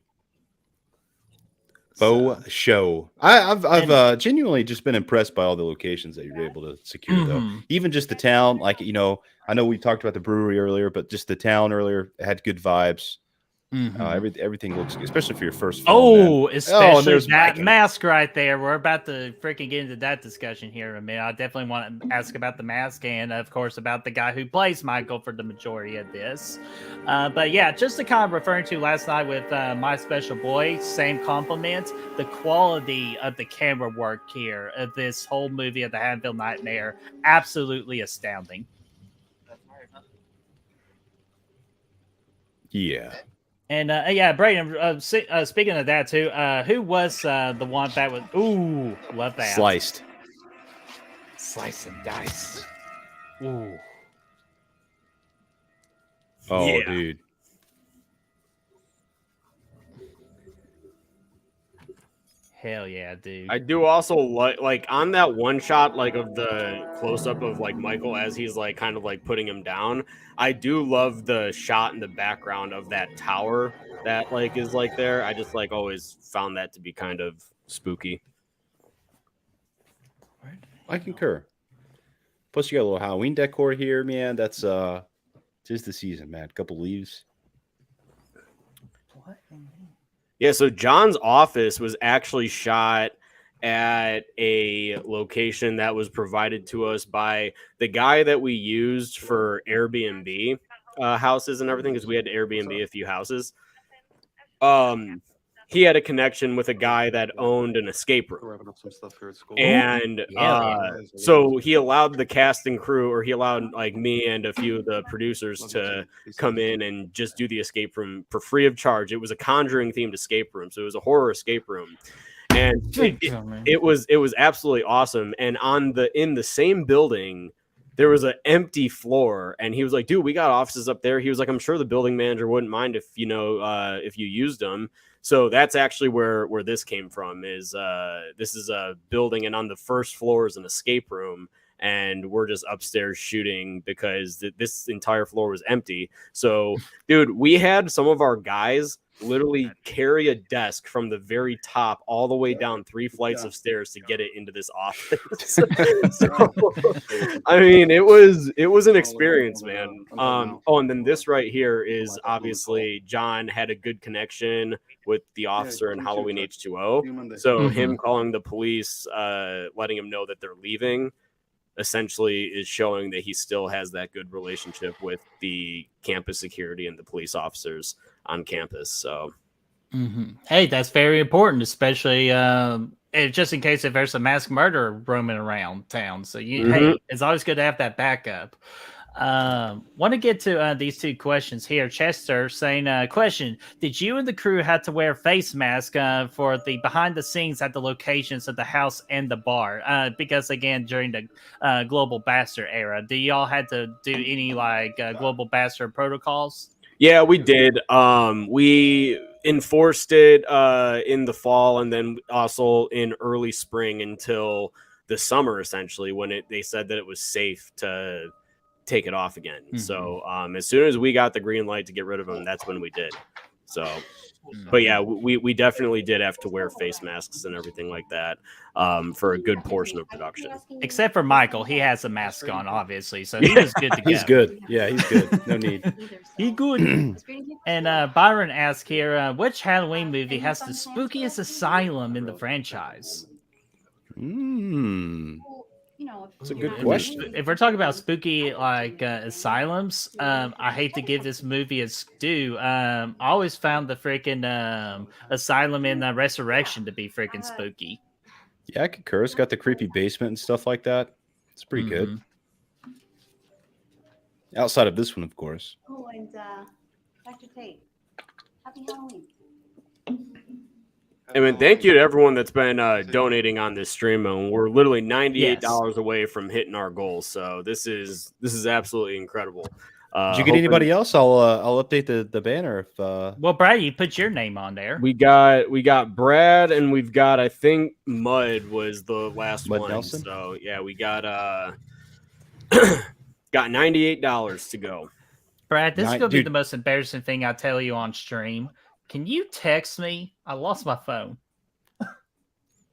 Faux show. I've genuinely just been impressed by all the locations that you're able to secure, though. Even just the town, like, you know, I know we talked about the brewery earlier, but just the town earlier had good vibes. Everything looks good, especially for your first film. Especially that mask right there. We're about to freaking get into that discussion here in a minute. I definitely want to ask about the mask and, of course, about the guy who plays Michael for the majority of this. But yeah, just to kind of referring to last night with My Special Boy, same compliment. The quality of the camera work here of this whole movie of the Haddonfield Nightmare, absolutely astounding. Yeah. And Braden, speaking of that too, who was the one that was? Ooh, love that. Sliced. Slice and dice. Ooh. Oh, Yeah. dude. Hell yeah, dude. I do also like on that one shot, like of the close up of like Michael as he's like kind of like putting him down. I do love the shot in the background of that tower that like is like there. I just like always found that to be kind of spooky. I concur. Plus, you got a little Halloween decor here, man. That's tis the season, man. A couple leaves. What? Yeah, so John's office was actually shot at a location that was provided to us by the guy that we used for Airbnb houses and everything, because we had to Airbnb a few houses. He had a connection with a guy that owned an escape room. And so he allowed the cast and crew, or he allowed like me and a few of the producers to come in and just do the escape room for free of charge. It was a Conjuring themed escape room. So it was a horror escape room. And it was absolutely awesome. And in the same building, there was an empty floor, and he was like, dude, we got offices up there. He was like, I'm sure the building manager wouldn't mind if if you used them. So that's actually where this came from. Is this is a building, and on the first floor is an escape room, and we're just upstairs shooting because this entire floor was empty. So, dude, we had some of our guys literally carry a desk from the very top all the way down 3 flights of stairs to get it into this office. So, I mean, it was an experience, man. And then this right here is obviously John had a good connection with the officer in Halloween H2O. So him calling the police, letting him know that they're leaving, essentially is showing that he still has that good relationship with the campus security and the police officers on campus. So hey, that's very important, especially just in case if there's a mass murderer roaming around town. So hey, it's always good to have that backup. Want to get to these two questions here. Chester saying, question, did you and the crew have to wear face masks for the behind the scenes at the locations of the house and the bar? Because again, during the Global Bastard era, do y'all had to do any like Global Bastard protocols? Yeah, we did. We enforced it in the fall, and then also in early spring until the summer, essentially, when they said that it was safe to take it off again. So as soon as we got the green light to get rid of them, that's when we did. So But yeah, we definitely did have to wear face masks and everything like that for a good portion of production. Except for Michael, he has a mask on, obviously, so he was good to go. He's good. Yeah, he's good. No need. He good. And Byron asked here, which Halloween movie has the spookiest asylum in the franchise? That's a good question. If we're talking about spooky asylums, I hate to give this movie its due. I always found the freaking asylum in Resurrection to be freaking spooky. Yeah, I concur. It's got the creepy basement and stuff like that. It's pretty good. Outside of this one, of course. Oh, and Dr. Tate, happy Halloween. I mean, thank you to everyone that's been donating on this stream, and we're literally $98 away from hitting our goal. So this is absolutely incredible. Did you get anybody else? I'll update the banner if. Well, Brad, you put your name on there. We got Brad, and we've got, I think Mud was the last Mud one. Nelson? So yeah, we got got $98 to go. Brad, this is gonna be the most embarrassing thing I tell you on stream. Can you text me? I lost my phone.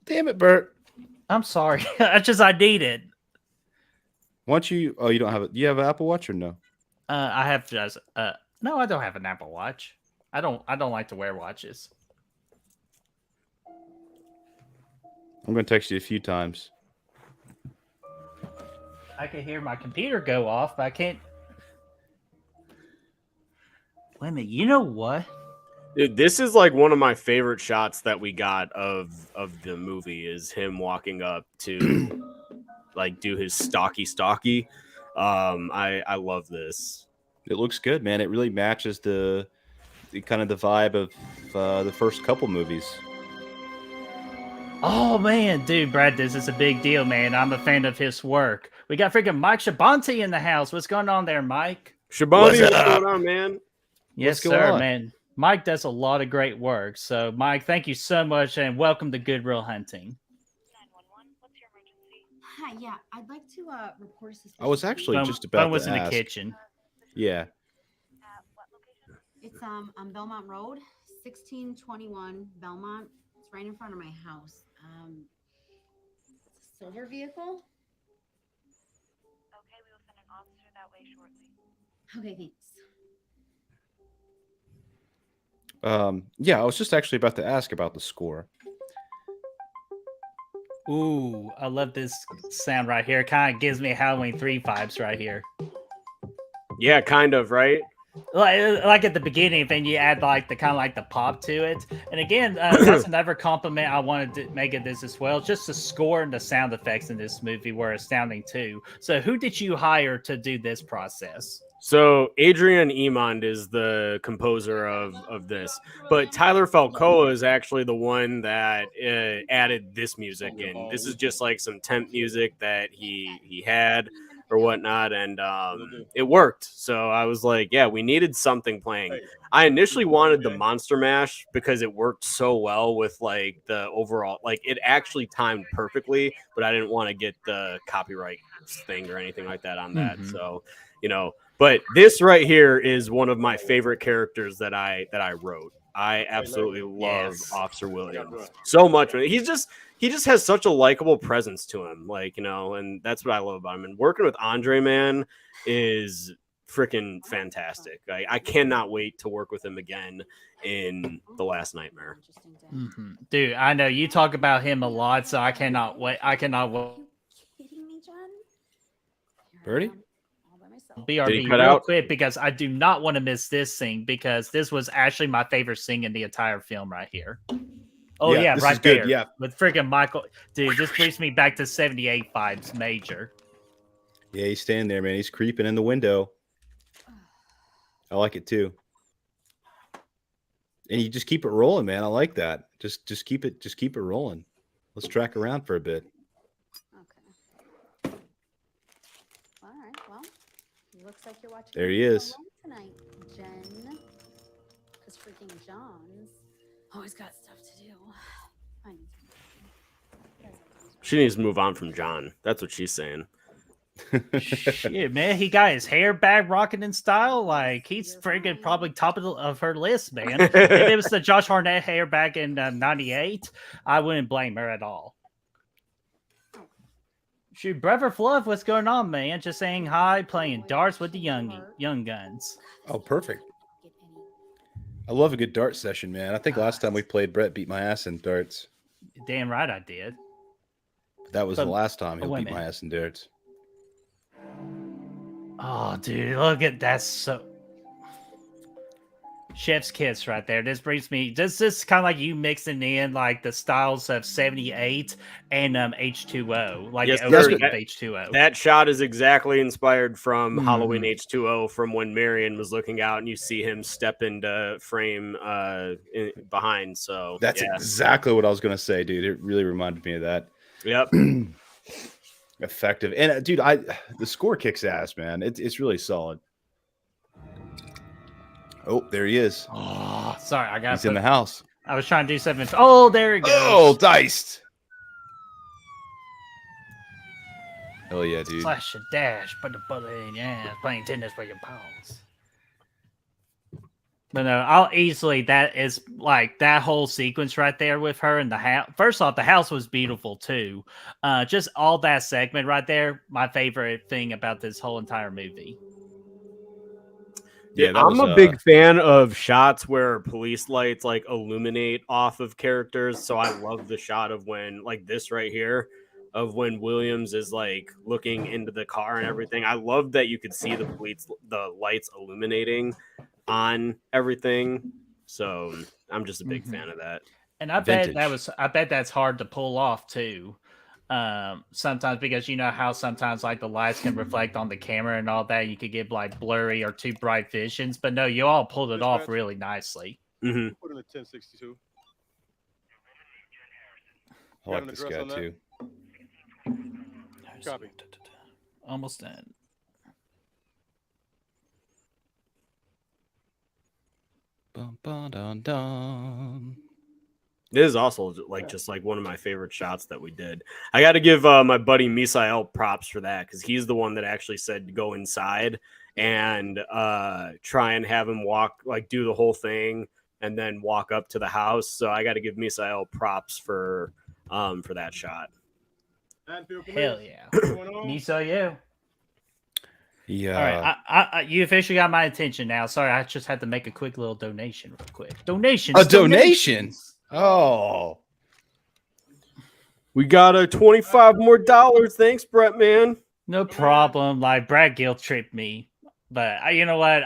Damn it, Bert. I'm sorry. I need it. Once you don't have it. Do you have an Apple Watch or no? I have just no, I don't have an Apple Watch. I don't like to wear watches. I'm gonna text you a few times. I can hear my computer go off, but I can't. Wait a minute. You know what? Dude, this is like one of my favorite shots that we got of the movie is him walking up to like do his stalky. I love this. It looks good, man. It really matches the kind of the vibe of the first couple movies. Oh man, dude, Brad, this is a big deal, man. I'm a fan of his work. We got freaking Mike Shabanti in the house. What's going on there, Mike? Shabanti, what's going on, man? Yes, sir, man. Mike does a lot of great work. So, Mike, thank you so much, and welcome to Good Real Hunting. 911, what's your emergency? Hi, yeah, I'd like to report a suspicious. I was actually just about Phone was to in ask. the kitchen. Yeah. What location? It's on Belmont Road, 1621 Belmont. It's right in front of my house. It's a silver vehicle. Okay, we will send an officer that way shortly. Okay, thanks. Yeah, I was just actually about to ask about the score. Ooh, I love this sound right here. Kind of gives me Halloween 3 vibes right here. Yeah, kind of, right? Like at the beginning, then you add like the kind of like the pop to it. And again, that's another compliment I wanted to make of this as well. Just the score and the sound effects in this movie were astounding too. So who did you hire to do this process? So Adrian Emond is the composer of this, but Tyler Falcoa is actually the one that added this music in. This is just like some temp music that he had or whatnot, and it worked. So I was like, yeah, we needed something playing. I initially wanted the Monster Mash because it worked so well with like the overall, like it actually timed perfectly, but I didn't want to get the copyright thing or anything like that on that. So, you know. But this right here is one of my favorite characters that I wrote. I absolutely love Officer Williams so much. He just has such a likable presence to him, like, you know, and that's what I love about him. And working with Andre, man, is freaking fantastic. I cannot wait to work with him again in The Last Nightmare. Dude, I know you talk about him a lot, so I cannot wait. Are you kidding me, John? Birdie? BRB real quick because I do not want to miss this scene because this was actually my favorite scene in the entire film right here. Oh yeah, this right is good. there. Yeah, with freaking Michael, dude, this brings me back to 78 vibes, major. yeah, he's standing there, man. He's creeping in the window. I like it too. And you just keep it rolling, man. I like that. Just keep it rolling. Let's track around for a bit. Okay. All right. Well, looks like you're watching. There he is. Tonight, Jen. Because freaking John's always got stuff to do. I need to. She needs to move on from John. That's what she's saying. Shit, man, he got his hair back rocking in style. Like he's freaking probably top of her list, man. If it was the Josh Hartnett hair back in '98, I wouldn't blame her at all. Shoot, Brother Fluff, what's going on, man? Just saying hi, playing darts with the young guns. Oh, perfect. I love a good dart session, man. I think last time we played, Brett beat my ass in darts. Damn right I did. That was But- the last time he'll wait a beat my minute. ass in darts. Oh, dude, look at that. So chef's kiss right there. This brings me. This is kind of like you mixing in like the styles of '78 and H2O, like Yes, the that's OG what- of H2O. That shot is exactly inspired from Mhm. Halloween H2O, from when Marion was looking out and you see him step into frame behind. So That's yeah. exactly what I was going to say, dude. It really reminded me of that. Yep. Effective. And dude, the score kicks ass, man. It's really solid. Oh, there he is. Oh, sorry, I got. He's in the house. I was trying to do something. Oh, there he goes. Oh, diced. Hell yeah, dude. Slash and dash, put the bullet in your ass, playing tennis with your paws. But no, I'll easily. That is like that whole sequence right there with her in the house. First off, the house was beautiful too. Just all that segment right there, my favorite thing about this whole entire movie. Yeah, that I'm was, a big fan of shots where police lights like illuminate off of characters. So I love the shot of when, like this right here, of when Williams is like looking into the car and everything. I love that you could see the lights illuminating on everything. So I'm just a big fan of that. And I bet Vintage. I bet that's hard to pull off too. Sometimes because you know how sometimes like the lights can reflect on the camera and all that, you could get like blurry or too bright visions. But no, you all pulled it off really nicely. Mm-hmm. Put in a 1062. I like this guy too. Copy. Almost done. Bum, bum, dum, dum. This is also like just like one of my favorite shots that we did. I got to give my buddy Misael props for that, because he's the one that actually said to go inside and try and have him walk, like do the whole thing and then walk up to the house. So I got to give Misael props for that shot. Hell yeah. Me so you. Yeah. All right, I you officially got my attention now. Sorry, I just had to make a quick little donation real quick. Donations. A donation? donations. Oh. We got a $25 more. Thanks, Brett, man. No problem. Like Brad guilt tripped me, but you know what?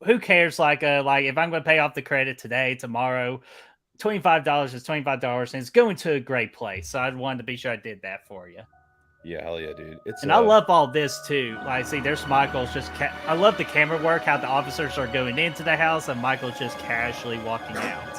Who cares? Like if I'm going to pay off the credit today, tomorrow, $25 is $25, and it's going to a great place. So I wanted to be sure I did that for you. Yeah, hell yeah, dude. It's And I love all this too. Like, see, there's Michael's just. I love the camera work. How the officers are going into the house, and Michael's just casually walking out.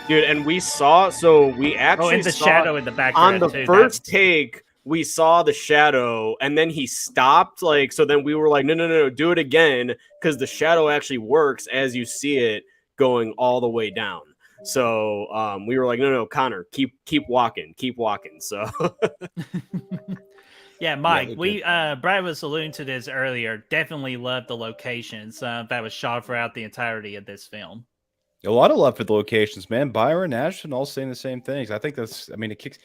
Dude, and we actually in the saw shadow in the background on the too. first take. We saw the shadow, and then he stopped. Like, so then we were like, no, do it again, because the shadow actually works as you see it going all the way down. So we were like, no, Connor, keep walking. So Yeah, Mike, Yeah, we Brad was alluding to this earlier. Definitely loved the locations that was shot throughout the entirety of this film. a lot of love for the locations, man. Byron, Ashton, all saying the same things. I think that's. I mean, it kicks.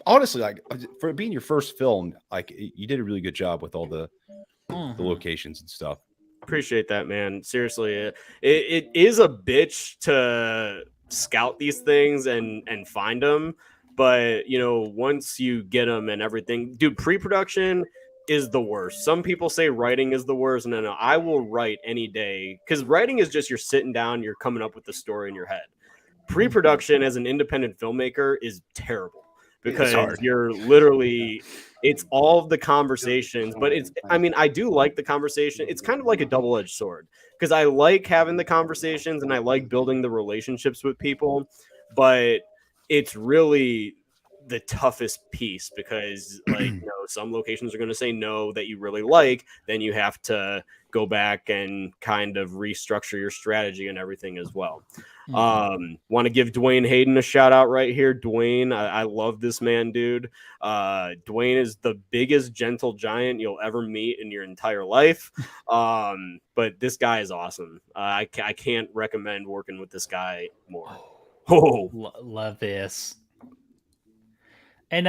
Honestly, like for being your first film, like you did a really good job with all the locations and stuff. appreciate that, man. Seriously, it is a bitch to scout these things and find them, but you know, once you get them and everything, dude, pre-production is the worst. Some people say writing is the worst. No, I will write any day, because writing is just you're sitting down, you're coming up with the story in your head. Pre-production as an independent filmmaker is terrible, because hard. you're literally, it's all of the conversations, but I do like the conversation. It's kind of like a double-edged sword, because I like having the conversations and I like building the relationships with people, but it's really the toughest piece, because like, you know, some locations are going to say no that you really like, then you have to go back and kind of restructure your strategy and everything as well. Want to give Dwayne Hayden a shout out right here. Dwayne, I love this man, dude. Dwayne is the biggest gentle giant you'll ever meet in your entire life. But this guy is awesome. I can't recommend working with this guy more. Oh, Love this. And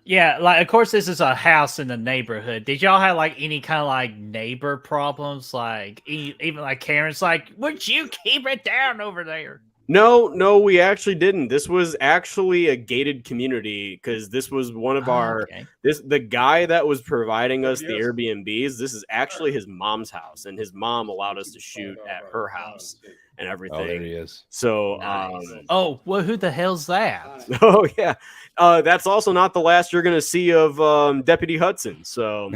yeah, like of course this is a house in the neighborhood. Did y'all have like any kind of like neighbor problems? Like even like Karen's like, would you keep it down over there? No, we actually didn't. This was actually a gated community because this was one of our the guy that was providing us the Airbnbs. This is actually his mom's house, and his mom allowed us to shoot at her house and everything. Oh, there he is. So, Nice. Oh, well, who the hell's that? Oh yeah, that's also not the last you're gonna see of Deputy Hudson. So,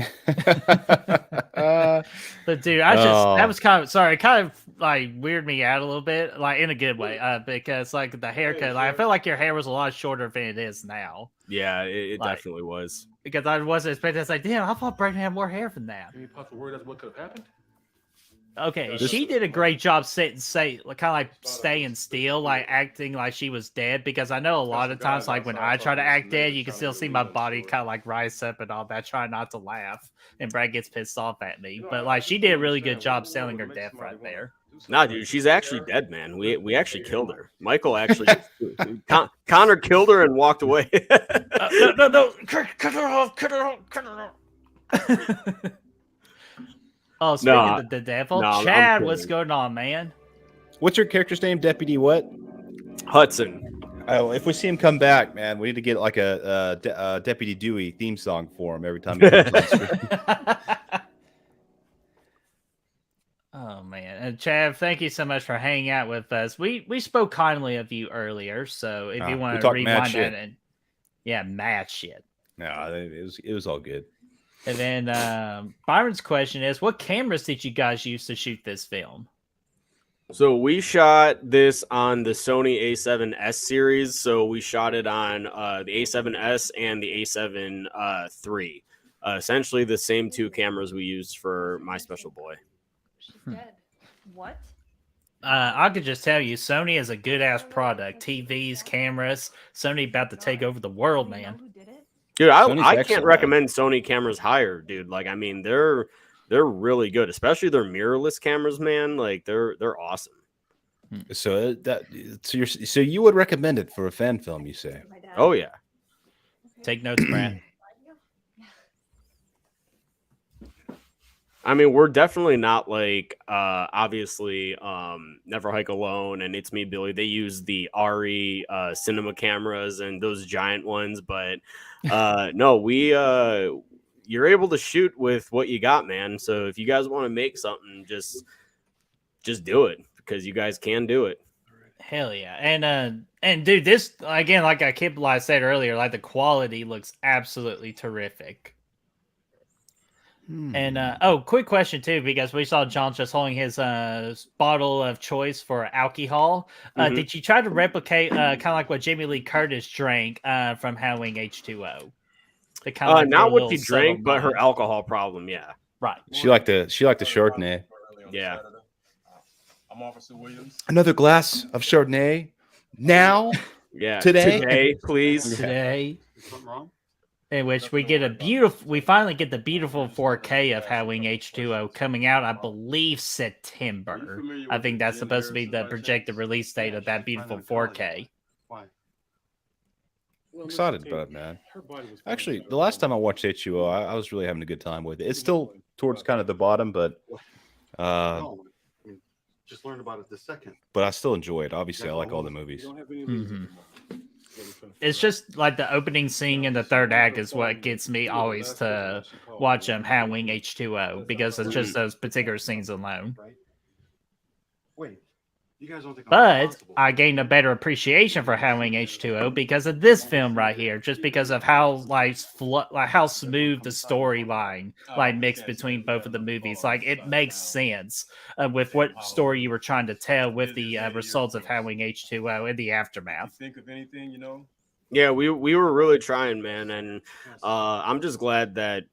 But dude, that was kind of sorry, it kind of like weirded me out a little bit, like in a good way, because like the haircut, like, I felt like your hair was a lot shorter than it is now. yeah, it Like, definitely was. Because I wasn't expecting. It's like, damn, I thought Braden had more hair than that. Any possible word as what could have happened? Okay, she did a great job kind of like staying still, like acting like she was dead. Because I know a lot of times, like when I try to act dead, you can still see my body kind of like rise up and all that, trying not to laugh. And Brad gets pissed off at me. But like she did a really good job selling her death right there. Nah, dude, she's actually dead, man. We actually killed her. Michael actually Connor killed her and walked away. No, cut her off, cut her off. Oh, speaking of the devil, Chad, what's going on, man? What's your character's name? Deputy what? Hudson. Oh, if we see him come back, man, we need to get like a Deputy Dewey theme song for him every time he comes on screen. Oh man, and Chad, thank you so much for hanging out with us. We spoke kindly of you earlier, so if you want to rewind that, and mad shit. No, it was all good. And then Byron's question is, what cameras did you guys use to shoot this film? So we shot this on the Sony A7S series. So we shot it on the A7S and the A7 III. Essentially the same two cameras we used for My Special Boy. She's dead. What? I could just tell you, Sony is a good-ass product. TVs, cameras. Sony about to take over the world, man. Who did it? Dude, I can't excellent, recommend Sony cameras higher, dude. Like, I mean, they're really good, especially their mirrorless cameras, man. Like, they're awesome. So so you would recommend it for a fan film, you say? My dad. Oh yeah. Take notes, Brad. I mean, we're definitely not like obviously Never Hike Alone and It's Me Billy. They use the RE cinema cameras and those giant ones, but no, you're able to shoot with what you got, man. So if you guys want to make something, just do it because you guys can do it. Hell yeah. And dude, this again, like I said earlier, like the quality looks absolutely terrific. And quick question too, because we saw John just holding his bottle of choice for alcohol. Did you try to replicate kind of like what Jamie Lee Curtis drank from Howling H2O? Not what she drank, but her alcohol problem. Yeah, right. She liked the Chardonnay. Yeah. I'm Officer Williams. Another glass of Chardonnay now. Yeah, today, please. Today. Is something wrong? In which we finally get the beautiful 4K of Howling H2O coming out, I believe September. I think that's supposed to be the projected release date of that beautiful 4K. Why? Excited about it, man. Actually, the last time I watched H2O, I was really having a good time with it. It's still towards kind of the bottom, but No, I mean, just learned about it this second. but I still enjoy it. Obviously, I like all the movies. It's just like the opening scene in the third act is what gets me always to watch Howling H2O because it's just those particular scenes alone. Wait, you guys don't think I'm But responsible? I gained a better appreciation for Howling H2O because of this film right here, just because of how how smooth the storyline mixed between both of the movies. Like it makes sense with what story you were trying to tell with the results of Howling H2O and the aftermath. Think of anything, Yeah, we were really trying, man, and I'm just glad that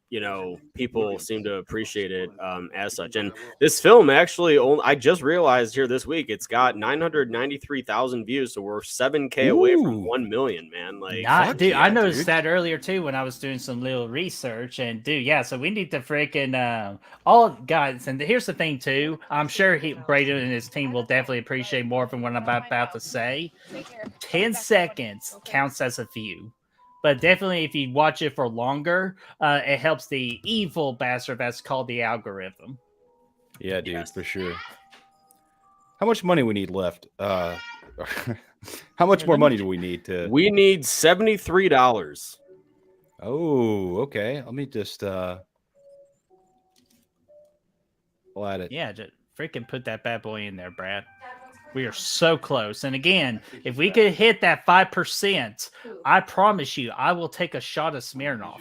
people seem to appreciate it as such. And this film actually, I just realized here this week, it's got 993,000 views, so we're 7K away from 1 million, man. Like, dude, yeah, I noticed dude. that earlier too when I was doing some little research. And dude, yeah, so we need to freaking all guys. And here's the thing too, I'm sure Braden and his team will definitely appreciate more from what I'm about to say. 10 seconds counts as a view. But definitely, if you watch it for longer, it helps the evil bastard that's called the algorithm. Yeah, dude, for sure. How much money we need left? How much more money do we need to? We need $73. Oh, okay. Let me just I'll add it. Yeah, just freaking put that bad boy in there, Brad. We are so close. And again, if we could hit that 5%, I promise you, I will take a shot of Smirnoff.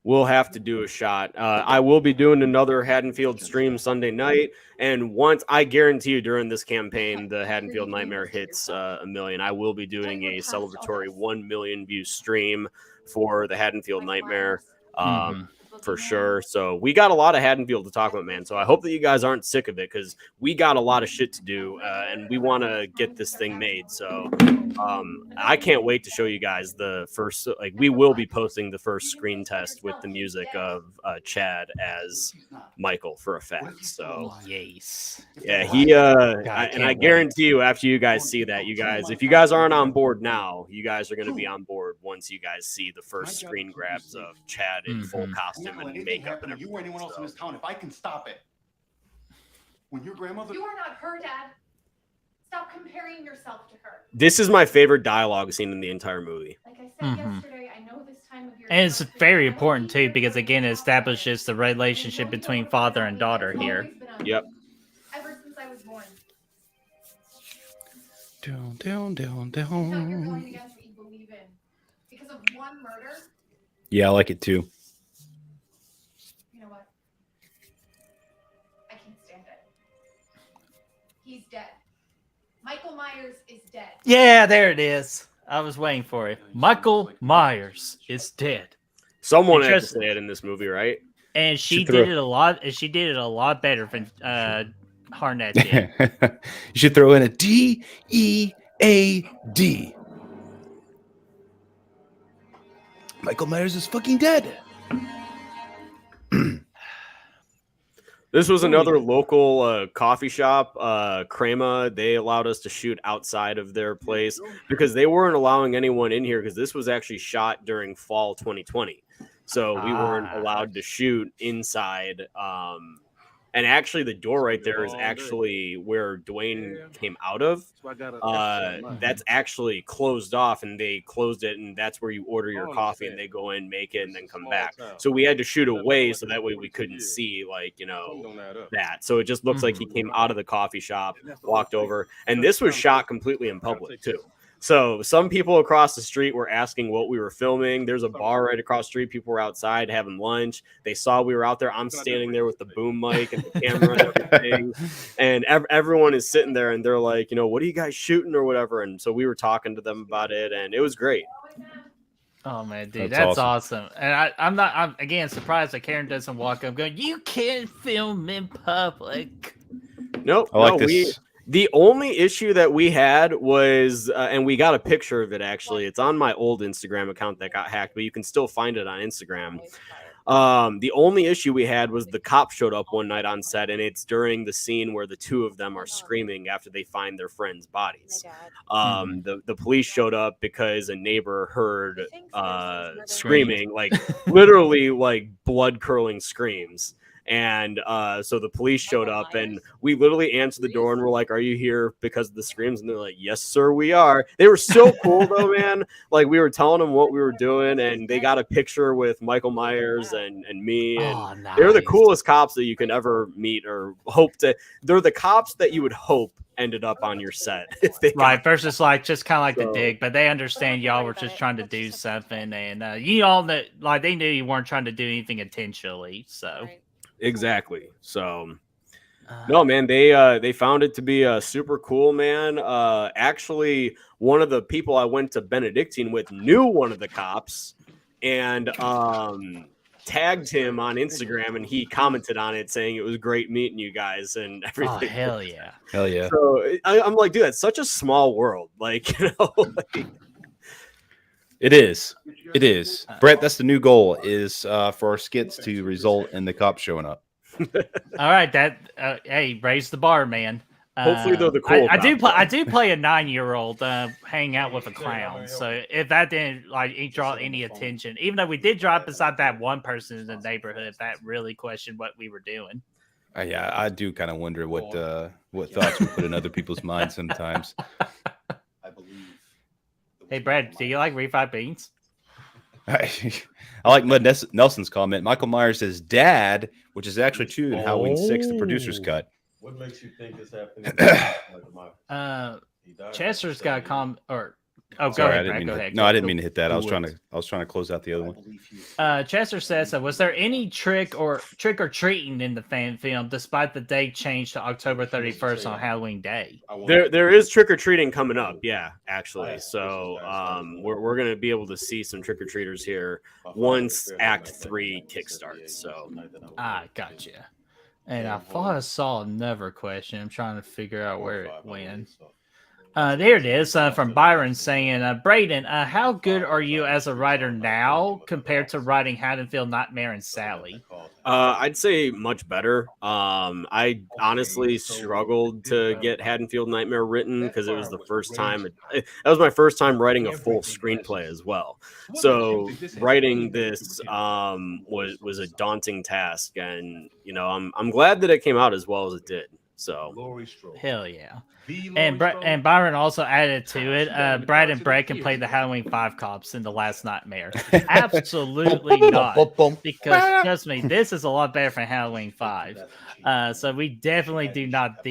We'll have to do a shot. I will be doing another Haddonfield stream Sunday night. And once, I guarantee you, during this campaign, the Haddonfield Nightmare hits 1 million, I will be doing a celebratory 1 million view stream for the Haddonfield Nightmare. For sure. So we got a lot of Haddonfield to talk about, man. So I hope that you guys aren't sick of it, because we got a lot of shit to do, and we want to get this thing made. So I can't wait to show you guys the first, like, we will be posting the first screen test with the music of Chad as Michael for a fact. So yes. Yeah, I guarantee you, after you guys see that, if you guys aren't on board now, you guys are going to be on board once you guys see the first screen grabs of Chad in full costume and makeup and everything. You or anyone else in this town, if I can stop it. When your grandmother... You are not her, Dad. Stop comparing yourself to her. This is my favorite dialogue scene in the entire movie. Like I said yesterday, I know this time of year... And it's very important too, because again, it establishes the relationship between father and daughter here. Yep. Ever since I was born. Down. So you're going against what you believe in. Because of one murder? Yeah, I like it too. You know what? I can't stand it. He's dead. Michael Myers is dead. Yeah, there it is. I was waiting for it. Michael Myers is dead. Someone had to say it in this movie, right? And she did it a lot. And she did it a lot better than Harnett did. You should throw in a DEAD. Michael Myers is fucking dead. This was another local coffee shop, Crema. They allowed us to shoot outside of their place because they weren't allowing anyone in here, because this was actually shot during fall 2020. So we weren't allowed to shoot inside. And actually, the door right there is actually where Dwayne came out of. That's actually closed off, and they closed it, and that's where you order your coffee, and they go in, make it, and then come back. So we had to shoot away, so that way we couldn't see, that. So it just looks like he came out of the coffee shop, walked over, and this was shot completely in public too. So some people across the street were asking what we were filming. There's a bar right across the street. People were outside having lunch. They saw we were out there. I'm standing there with the boom mic and the camera and everything. And everyone is sitting there, and they're like, what are you guys shooting or whatever? And so we were talking to them about it, and it was great. Oh man, dude, that's awesome. And I'm again surprised that Karen doesn't walk up going, "You can't film in public." Nope. I like this. The only issue that we had was, and we got a picture of it actually. It's on my old Instagram account that got hacked, but you can still find it on Instagram. The only issue we had was the cop showed up one night on set, and it's during the scene where the two of them are screaming after they find their friends' bodies. The police showed up because a neighbor heard screaming, like literally like blood curling screams. And so the police showed up, and we literally answered the door, and we're like, "Are you here because of the screams?" And they're like, "Yes, sir, we are." They were so cool though, man. Like, we were telling them what we were doing, and they got a picture with Michael Myers and me. And nice. They're the coolest cops that you can ever meet or hope to. They're the cops that you would hope ended up on your set. Right, versus like just kind of like the dig, but they understand y'all were just trying to do something, and you all know, like, they knew you weren't trying to do anything intentionally. So. Exactly. So, no, man, they found it to be super cool, man. Actually, one of the people I went to Benedictine with knew one of the cops, and tagged him on Instagram, and he commented on it saying it was great meeting you guys and Oh everything. hell yeah! Hell yeah. So I'm like, dude, that's such a small world. Like, you know, like, It is. It is. Brett, that's the new goal is for our skits to result in the cops showing up. All right, that hey, raise the bar, man. Hopefully they're the cool I do cops, play. though. I do play a 9-year-old hanging out with a clown. So if that didn't draw any attention, even though we did drive beside that one person in the neighborhood, that really questioned what we were doing. Yeah, I do kind of wonder what thoughts we put in other people's minds sometimes. I believe. Hey, Brad, do you like refried beans? I like Mud Nelson's comment. Michael Myers says "Dad," which is actually true in Halloween 6, the producer's cut. What makes you think this happened? Chester's got a comment, or go Sorry, ahead, Brad. Go ahead. I didn't mean to hit that. I was trying to close out the other one. Chester says, "Was there any trick or treating in the fan film, despite the date changed to October 31st on Halloween Day?" there is trick or treating coming up. Yeah, actually. So we're gonna be able to see some trick or treaters here once Act 3 kickstarts. So Gotcha. And I thought I saw another question. I'm trying to figure out where it went. There it is from Byron saying, Braden, how good are you as a writer now compared to writing Haddonfield Nightmare and Sally? I'd say much better. I honestly struggled to get Haddonfield Nightmare written because it was the first time. That was my first time writing a full screenplay as well. So writing this was a daunting task, and you know I'm glad that it came out as well as it did. So hell yeah. And Byron also added to it, Brad and Brett can play the Halloween 5 cops in The Last Nightmare. Absolutely not. Because, trust me, this is a lot better for Halloween 5. So we definitely do not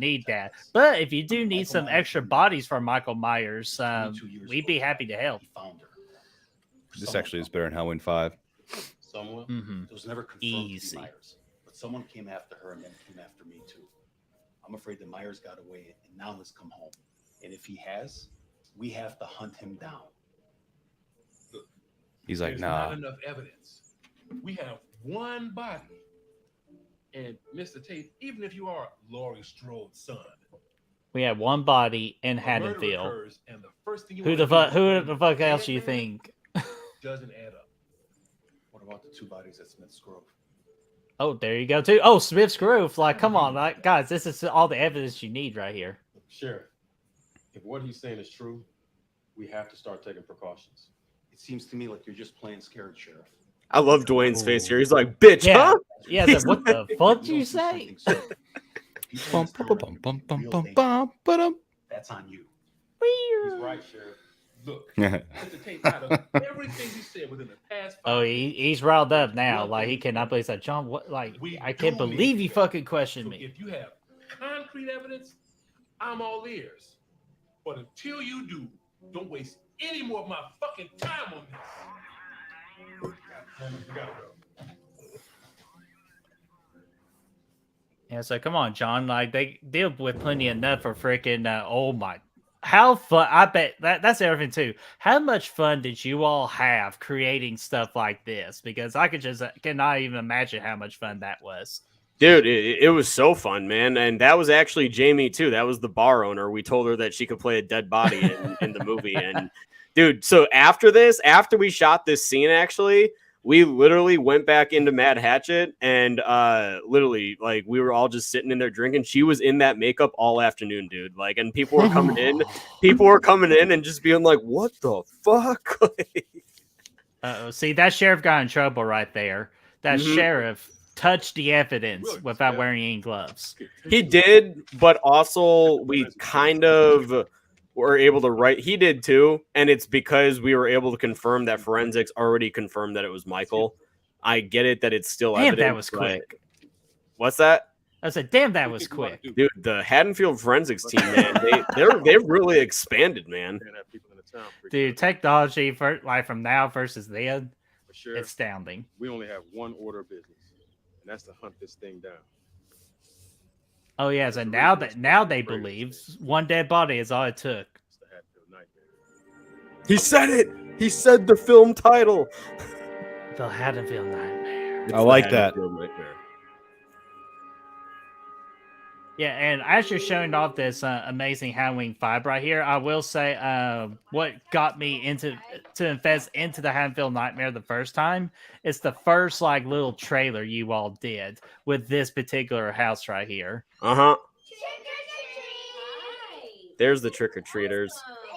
need that. But if you do need some extra bodies for Michael Myers, we'd be happy to help. This actually is better than Halloween 5. Someone it was never confirmed Easy. to be Myers, but someone came after her and then came after me too. I'm afraid that Myers got away and now has come home. And if he has, we have to hunt him down. He's like, There's nah. not enough evidence. We have one body. And Mr. Tate, even if you are Laurie Strode's son, We have one body in a murder Haddonfield. occurs, and the first thing you Who wanna the do is fuck else do you dead man think? doesn't add up. What about the 2 bodies at Smith's Grove? Oh, there you go too. Oh, Smith's Grove. Like, come on, guys, this is all the evidence you need right here. Sheriff, if what he's saying is true, we have to start taking precautions. It seems to me like you're just playing scared, Sheriff. I love Dwayne's face here. He's like, "Bitch, Yeah. huh?" Yeah, so what the fuck did you say? That's on you. He's right, Sheriff. Look, Mr. Tate, out of everything you said within the past 5 Oh, he's riled up now. Like, he cannot believe that. John, what? Like, I can't believe you fucking questioned So me. if you have concrete evidence, I'm all ears. But until you do, don't waste any more of my fucking time on this. You gotta go. Yeah, so come on, John. Like, they deal with plenty enough for freaking, oh my. How fun. I bet that's everything, too. How much fun did you all have creating stuff like this? Because I cannot even imagine how much fun that was. Dude, it was so fun, man. And that was actually Jamie, too. That was the bar owner. We told her that she could play a dead body in the movie. And, dude, so after we shot this scene, actually, we literally went back into Mad Hatchet and literally, like, we were all just sitting in there drinking. She was in that makeup all afternoon, dude. Like, and people were coming in. People were coming in and just being like, what the fuck? See, that sheriff got in trouble right there. That sheriff touched the evidence without wearing any gloves. He did, but also we kind of were able to write. He did too, and it's because we were able to confirm that forensics already confirmed that it was Michael. I get it that it's still Damn, evidence. that was quick. What's that? I said, damn, that was quick. Dude, the Haddonfield forensics team, man, they've really expanded, man. Dude, technology from now versus then, But Sheriff, astounding. we only have one order of business, and that's to hunt this thing down. Oh yeah, so now they believe one dead body is all it took. It's the Haddonfield Nightmare. He said it. He said the film title. The Haddonfield Nightmare. It's I the like that. Haddonfield Nightmare. Yeah, and as you're showing off this amazing Halloween vibe right here, I will say what got me to invest into the Haddonfield Nightmare the first time is the first like little trailer you all did with this particular house right here. Uh-huh. There's the trick-or-treaters.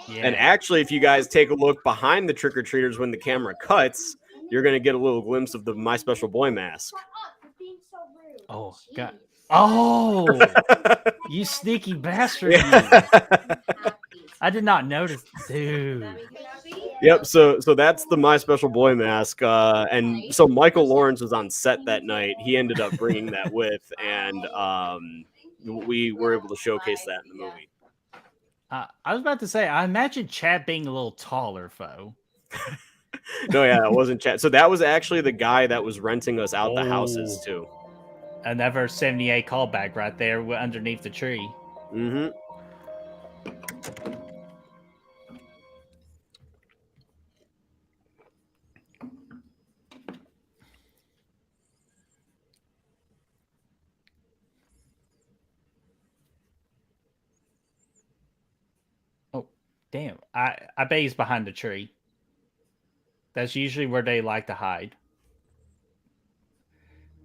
Yeah. And actually, if you guys take a look behind the trick-or-treaters when the camera cuts, you're going to get a little glimpse of the My Special Boy mask. Oh God. Oh, you sneaky bastard! You. Yeah. I did not notice, dude. Yep, so that's the My Special Boy mask. And so Michael Lawrence was on set that night. He ended up bringing that with, and we were able to showcase that in the movie. I was about to say, I imagine Chad being a little taller, foe. No, yeah, that wasn't Chad. So that was actually the guy that was renting us out the houses too. Another 78 callback right there underneath the tree. Mm-hmm. Oh, damn. I bet he's behind the tree. That's usually where they like to hide.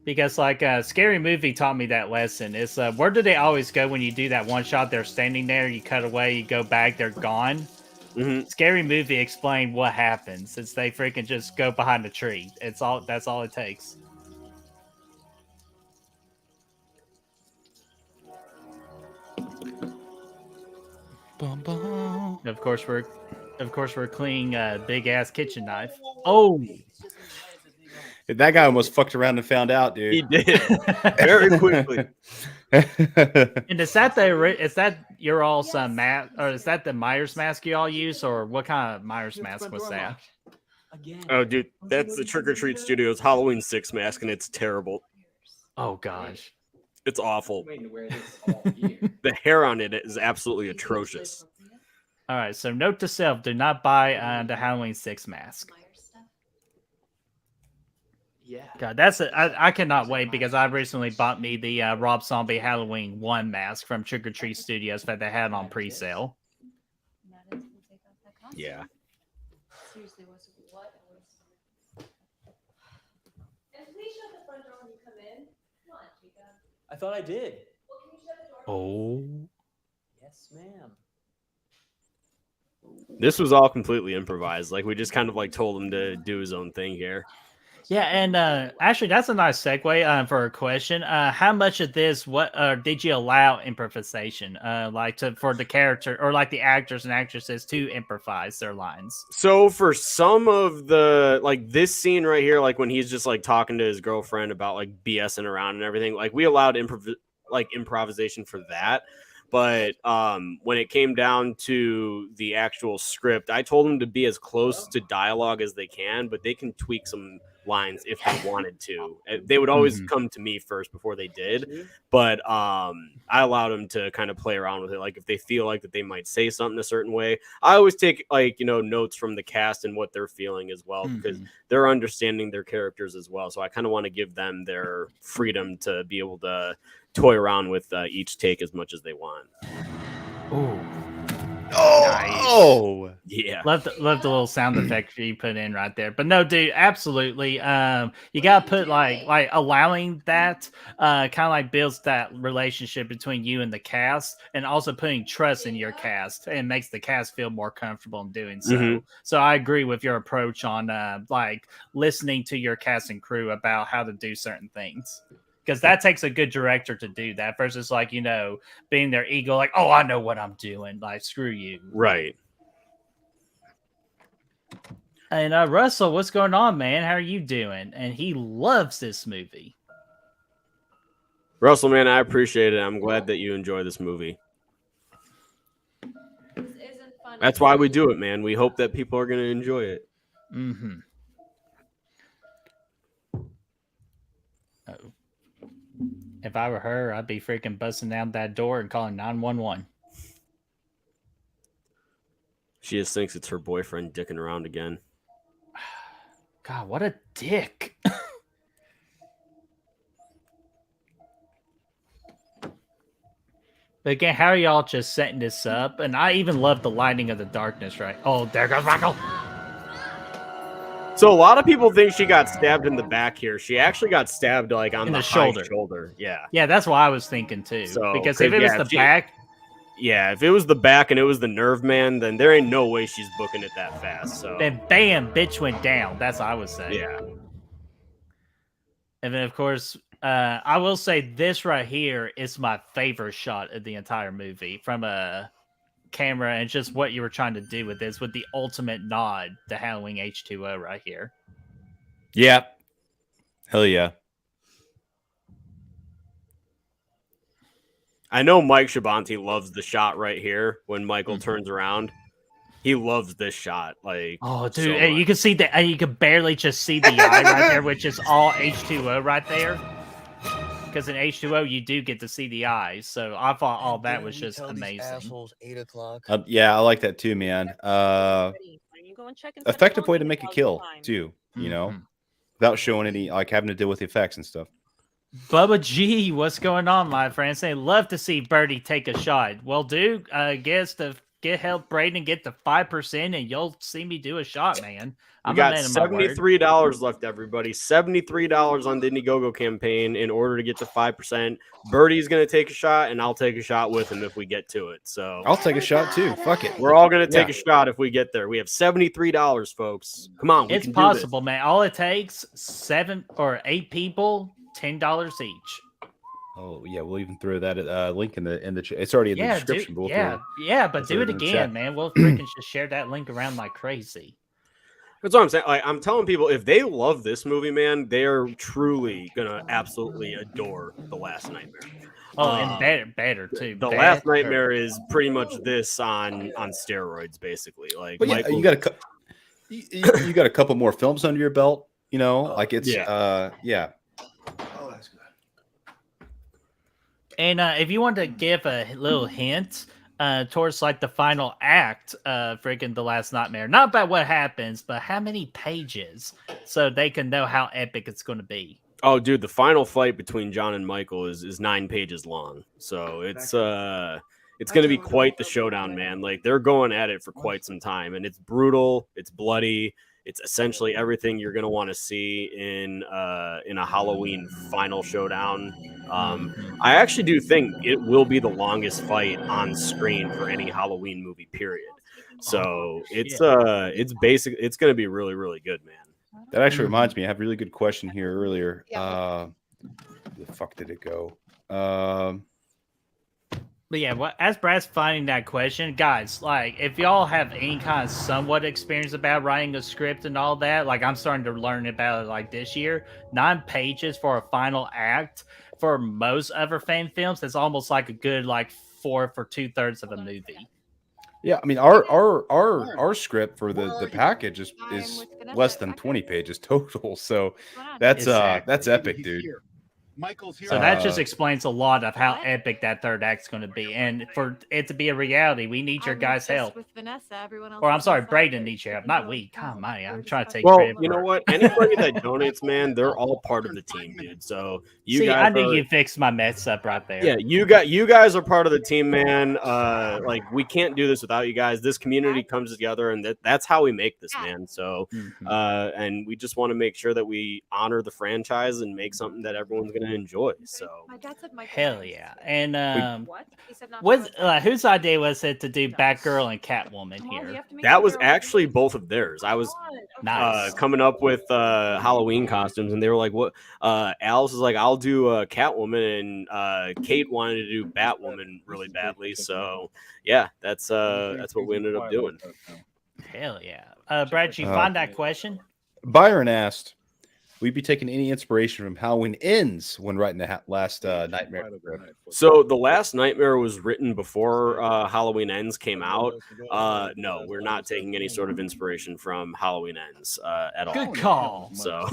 Because like Scary Movie taught me that lesson. Is where do they always go when you do that one shot? They're standing there, you cut away, you go back, they're gone. Mm-hmm. Scary Movie explained what happens. It's they freaking just go behind the tree. That's all it takes. Bum, bum. Of course we're cleaning a big ass kitchen knife. Oh, That guy almost fucked around and found out, dude. He did very quickly. and is that your all's mask, or is that the Myers mask you all use, or what kind of Myers mask was that? Oh, dude, that's the Trick or Treat Studios Halloween 6 mask, and it's terrible. Oh gosh. It's awful. The hair on it is absolutely atrocious. All right, so note to self: do not buy the Halloween 6 mask. Yeah. God, I cannot wait because I recently bought me the Rob Zombie Halloween 1 mask from Trick or Treat Studios that they had on pre-sale. Yeah. Seriously, what? And please shut the front door when you come in. Come on, Chica. I thought I did. Well, can you shut the door? Oh. Yes, ma'am. This was all completely improvised. Like, we just kind of like told him to do his own thing here. Yeah, and actually, that's a nice segue for a question. How much of this, did you allow improvisation, for the character or like the actors and actresses to improvise their lines? So for some of the, like this scene right here, like when he's just like talking to his girlfriend about like BSing around and everything, like we allowed improvisation for that. But when it came down to the actual script, I told them to be as close to dialogue as they can, but they can tweak some lines if they wanted to. They would always come to me first before they did, but I allowed them to kind of play around with it. Like if they feel like that they might say something a certain way, I always take notes from the cast and what they're feeling as well, because they're understanding their characters as well. So I kind of want to give them their freedom to be able to toy around with each take as much as they want. Ooh. Oh, Yeah. Love the little sound effect you put in right there. But no, dude, absolutely. You gotta put like allowing that kind of like builds that relationship between you and the cast, and also putting trust in your cast and makes the cast feel more comfortable in doing so. So I agree with your approach on like listening to your cast and crew about how to do certain things. Because that takes a good director to do that versus like, being their ego, like, oh, I know what I'm doing. Like, screw you. Right. And Russell, what's going on, man? How are you doing? And he loves this movie. Russell, man, I appreciate it. I'm glad that you enjoy this movie. This isn't funny. That's why we do it, man. We hope that people are going to enjoy it. Mm-hmm. Oh. If I were her, I'd be freaking busting down that door and calling 911. She just thinks it's her boyfriend dicking around again. God, what a dick. But again, how are y'all just setting this up? And I even love the lighting of the darkness, right? Oh, there goes Michael. So a lot of people think she got stabbed in the back here. She actually got stabbed like on In the the high shoulder. shoulder. Yeah. Yeah, that's what I was thinking too. So, because if it was the back, yeah, if it was the back and it was the nerve man, then there ain't no way she's booking it that fast. So then bam, bitch went down. That's what I would say. yeah. And then of course, I will say this right here is my favorite shot of the entire movie from a camera and just what you were trying to do with this, with the ultimate nod to Halloween H2O right here. Yeah. Hell yeah. I know Mike Shabanti loves the shot right here when Michael turns around. He loves this shot. Like, oh, dude, so and you can see that, and you can barely just see the eye right there, which is all H2O right there. Because in H2O, you do get to see the eyes. So I thought all that was just amazing. Assholes, 8 o'clock. Yeah, I like that too, man. Effective way to make a kill too, you know, without showing any, like having to deal with the effects and stuff. Bubba G, what's going on, my friend? Saying love to see Birdie take a shot. Well, dude, guess to help Braden get to 5%, and you'll see me do a shot, man. We got $73 left, everybody. $73 on the Indiegogo campaign in order to get to 5%. Birdie's gonna take a shot, and I'll take a shot with him if we get to it. So I'll take a shot too. Fuck it. We're all gonna take a shot if we get there. We have $73, folks. Come on, it's possible, man. All it takes 7 or 8 people, $10 each. Oh yeah, we'll even throw that link in the it's already in the description. But do it again, man. We'll freaking just share that link around like crazy. That's what I'm saying. Like, I'm telling people, if they love this movie, man, they are truly gonna absolutely adore The Last Nightmare. Oh, and better too. The Last Nightmare is pretty much this on steroids, basically. Like, but yeah, you got a couple more films under your belt. You know, like it's yeah. Oh, that's good. And if you want to give a little hint towards like the final act of freaking The Last Nightmare, not about what happens, but how many pages, so they can know how epic it's going to be. Oh, dude, the final fight between John and Michael is 9 pages long, so it's going to be quite the showdown, man. Like, they're going at it for quite some time, and it's brutal, it's bloody. It's essentially everything you're going to want to see in a Halloween final showdown. I actually do think it will be the longest fight on screen for any Halloween movie, period. So it's going to be really, really good, man. That actually reminds me, I have a really good question here earlier. Where the fuck did it go? But yeah, as Brad's finding that question, guys, like, if y'all have any kind of somewhat experience about writing a script and all that, like, I'm starting to learn about it like this year. 9 pages for a final act for most other fan films, that's almost like a good like 4 for 2/3 of a movie. Yeah, I mean our script for the package is less than 20 pages total, so that's epic, dude. Michael's here. So that just explains a lot of how epic that third act's going to be. And for it to be a reality, we need your guys' help. With Vanessa, everyone else Or I'm sorry, Braden needs your help, not we. Come on, I'm trying to take Well, credit. you know what? Anybody that donates, man, they're all part of the team, dude. So you guys I knew you fixed my mess up right there. Yeah, you guys are part of the team, man. Like, we can't do this without you guys. This community comes together, and that's how we make this, man. So, and we just want to make sure that we honor the franchise and make something that everyone's going to enjoy. So, My dad said Michael. Hell yeah. And What? He said not was whose idea was it to do Batgirl and Catwoman here? that was actually both of theirs. I was Nice. coming up with Halloween costumes, and they were like, "What?" Alice was like, "I'll do Catwoman," and Kate wanted to do Batwoman really badly. So, yeah, that's what we ended up doing. Hell yeah. Brad, you find that question? Byron asked, "Will you be taking any inspiration from Halloween Ends when writing the Last Nightmare?" So The Last Nightmare was written before Halloween Ends came out. No, we're not taking any sort of inspiration from Halloween Ends at all. Good call. So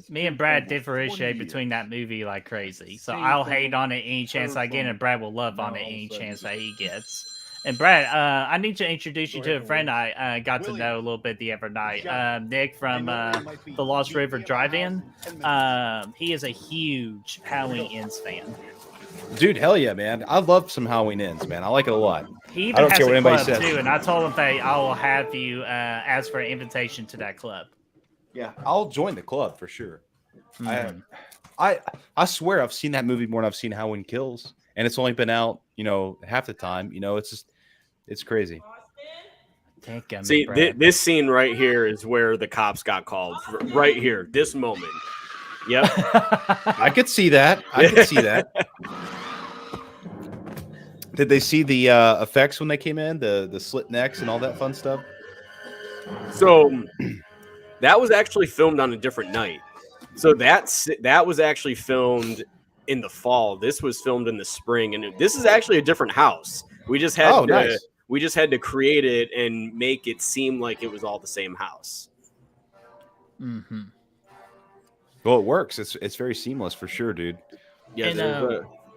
me and Brad differentiate between that movie like crazy. So I'll hate on it any chance I get, and Brad will love on it any chance that he gets. And Brad, I need to introduce you to a friend I got to know a little bit the other night. Nick from the Lost River Drive-In. He is a huge Halloween Ends fan. Dude, hell yeah, man. I love some Halloween Ends, man. I like it a lot. He I even don't has care what a anybody club says. too, and I told him that I will have you ask for an invitation to that club. Yeah, I'll join the club for sure. Mhm. I swear I've seen that movie more than I've seen Halloween Kills, and it's only been out, half the time. It's crazy. See, this scene right here is where the cops got called. Right here, this moment. Yep. I could see that. I could see that. Did they see the effects when they came in, the slit necks and all that fun stuff? So that was actually filmed on a different night. So that was actually filmed in the fall. This was filmed in the spring, and this is actually a different house. We just had nice. We just had to create it and make it seem like it was all the same house. Mm-hmm. Well, it works. It's very seamless for sure, dude. Yeah,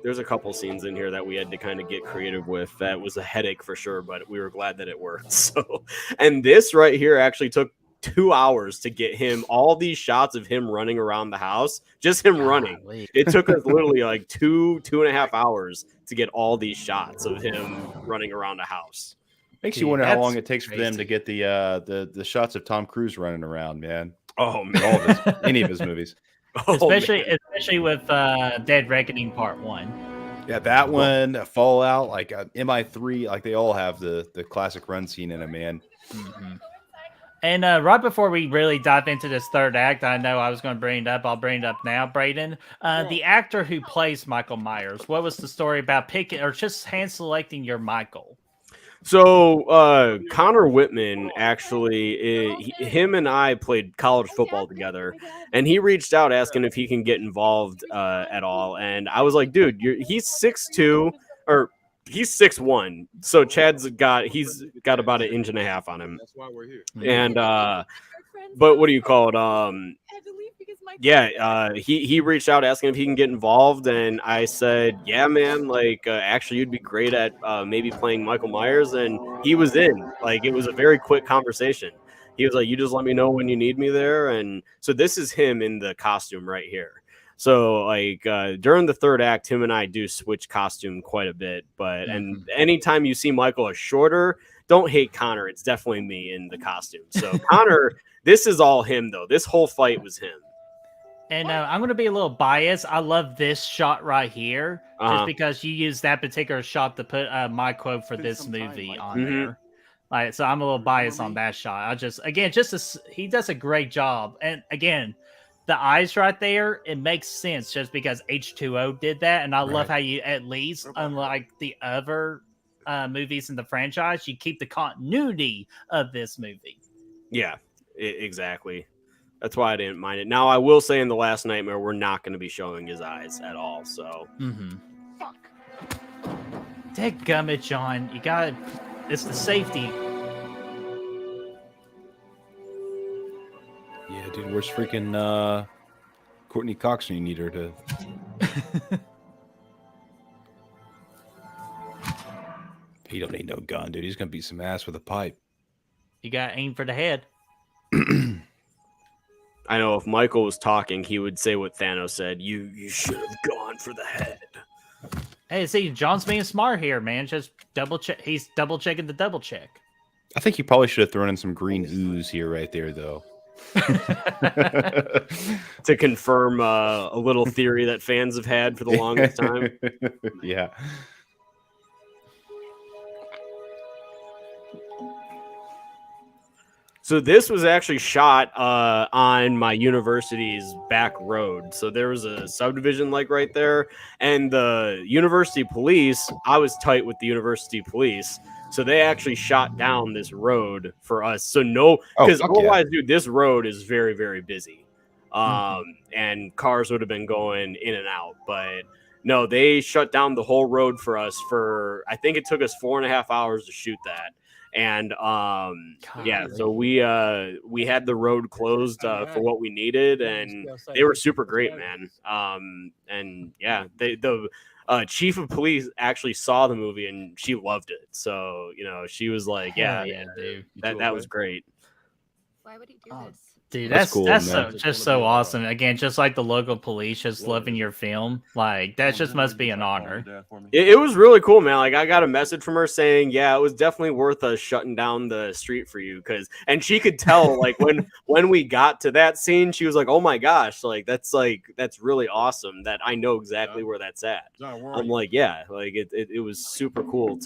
there's a couple scenes in here that we had to kind of get creative with. That was a headache for sure, but we were glad that it worked. So, and this right here actually took 2 hours to get him all these shots of him running around the house, just him running. It took us literally like 2.5 hours to get all these shots of him running around a house. Makes you wonder how long it takes for them to get the shots of Tom Cruise running around, man. Oh man, any of his movies, especially with Dead Reckoning Part 1. Yeah, that one, Fallout, like MI3, like they all have the classic run scene in it, man. Mm-hmm. And right before we really dive into this third act, I know I was going to bring it up. I'll bring it up now, Braden. The actor who plays Michael Myers, what was the story about picking or just hand selecting your Michael? So Connor Whitman, actually, him and I played college football together, and he reached out asking if he can get involved at all. And I was like, dude, he's 6'2", or he's 6'1", so Chad's got about 1.5 inches on him. That's why we're here. And but what do you call it? He reached out asking if he can get involved, and I said, yeah, man, like actually you'd be great at maybe playing Michael Myers, and he was in. Like, it was a very quick conversation. He was like, you just let me know when you need me there. And so this is him in the costume right here. So like during the third act, him and I do switch costume quite a bit, but and anytime you see Michael as shorter, don't hate Connor. It's definitely me in the costume. So Connor, this is all him though. This whole fight was him. And I'm going to be a little biased. I love this shot right here, just because you used that particular shot to put my quote for this movie on there. Like, so I'm a little biased on that shot. He does a great job. And again, the eyes right there, it makes sense just because H2O did that. And I love how you, at least, unlike the other movies in the franchise, you keep the continuity of this movie. Yeah, exactly. That's why I didn't mind it. Now, I will say in The Last Nightmare, we're not going to be showing his eyes at all. So, Fuck. Dadgummit, John. You got it's the safety. Yeah, dude, where's freaking Courtney Cox when you need her to? He don't need no gun, dude. He's gonna beat some ass with a pipe. You got aim for the head. I know if Michael was talking, he would say what Thanos said. You should have gone for the head. Hey, see, John's being smart here, man. Just double check. He's double checking the double check. I think he probably should have thrown in some green ooze here, right there, though. To confirm a little theory that fans have had for the longest time. Yeah. So this was actually shot on my university's back road. So there was a subdivision like right there, and the university police, I was tight with the university police. So they actually shot down this road for us. So because otherwise, dude, this road is very, very busy. And cars would have been going in and out. But no, they shut down the whole road for us for, I think it took us 4.5 hours to shoot that. And so we had the road closed for what we needed, and they were super great, man. And yeah, chief of police actually saw the movie and she loved it. So she was like, Hell yeah, dude. that was great. Why would he do Oh, this? Dude, That's cool, that's man. just so awesome. Again, just like the local police just loving your film, like that just must be an honor. It was really cool, man. Like I got a message from her saying, yeah, it was definitely worth us shutting down the street for you, and she could tell like when we got to that scene, she was like, oh my gosh, that's really awesome that I know exactly where that's at. I'm like, yeah, like it was super cool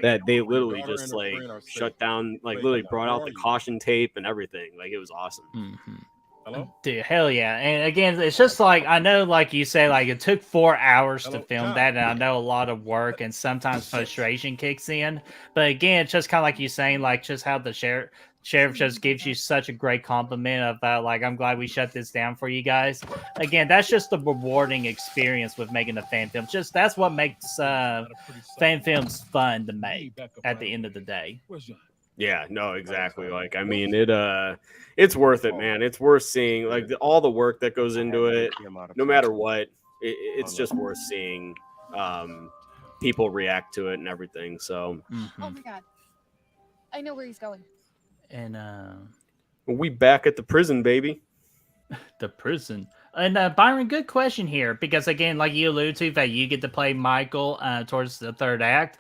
that they literally just like shut down, like literally brought out the caution tape and everything. Like it was awesome. Mm-hmm. Hello? Dude, hell yeah. And again, it's just like, I know, like you say, like it took 4 hours to film that, and I know a lot of work and sometimes frustration kicks in. But again, it's just kind of like you saying, like just how the sheriff just gives you such a great compliment about, like, I'm glad we shut this down for you guys. Again, that's just the rewarding experience with making a fan film. Just that's what makes fan films fun to make at the end of the day. Yeah, no, exactly. Like, I mean, it's worth it, man. It's worth seeing, like, all the work that goes into it. No matter what, it's just worth seeing people react to it and everything. So, Oh my god, I know where he's going. And we back at the prison, baby. The prison. And Byron, good question here, because again, like you alluded to, that you get to play Michael towards the third act.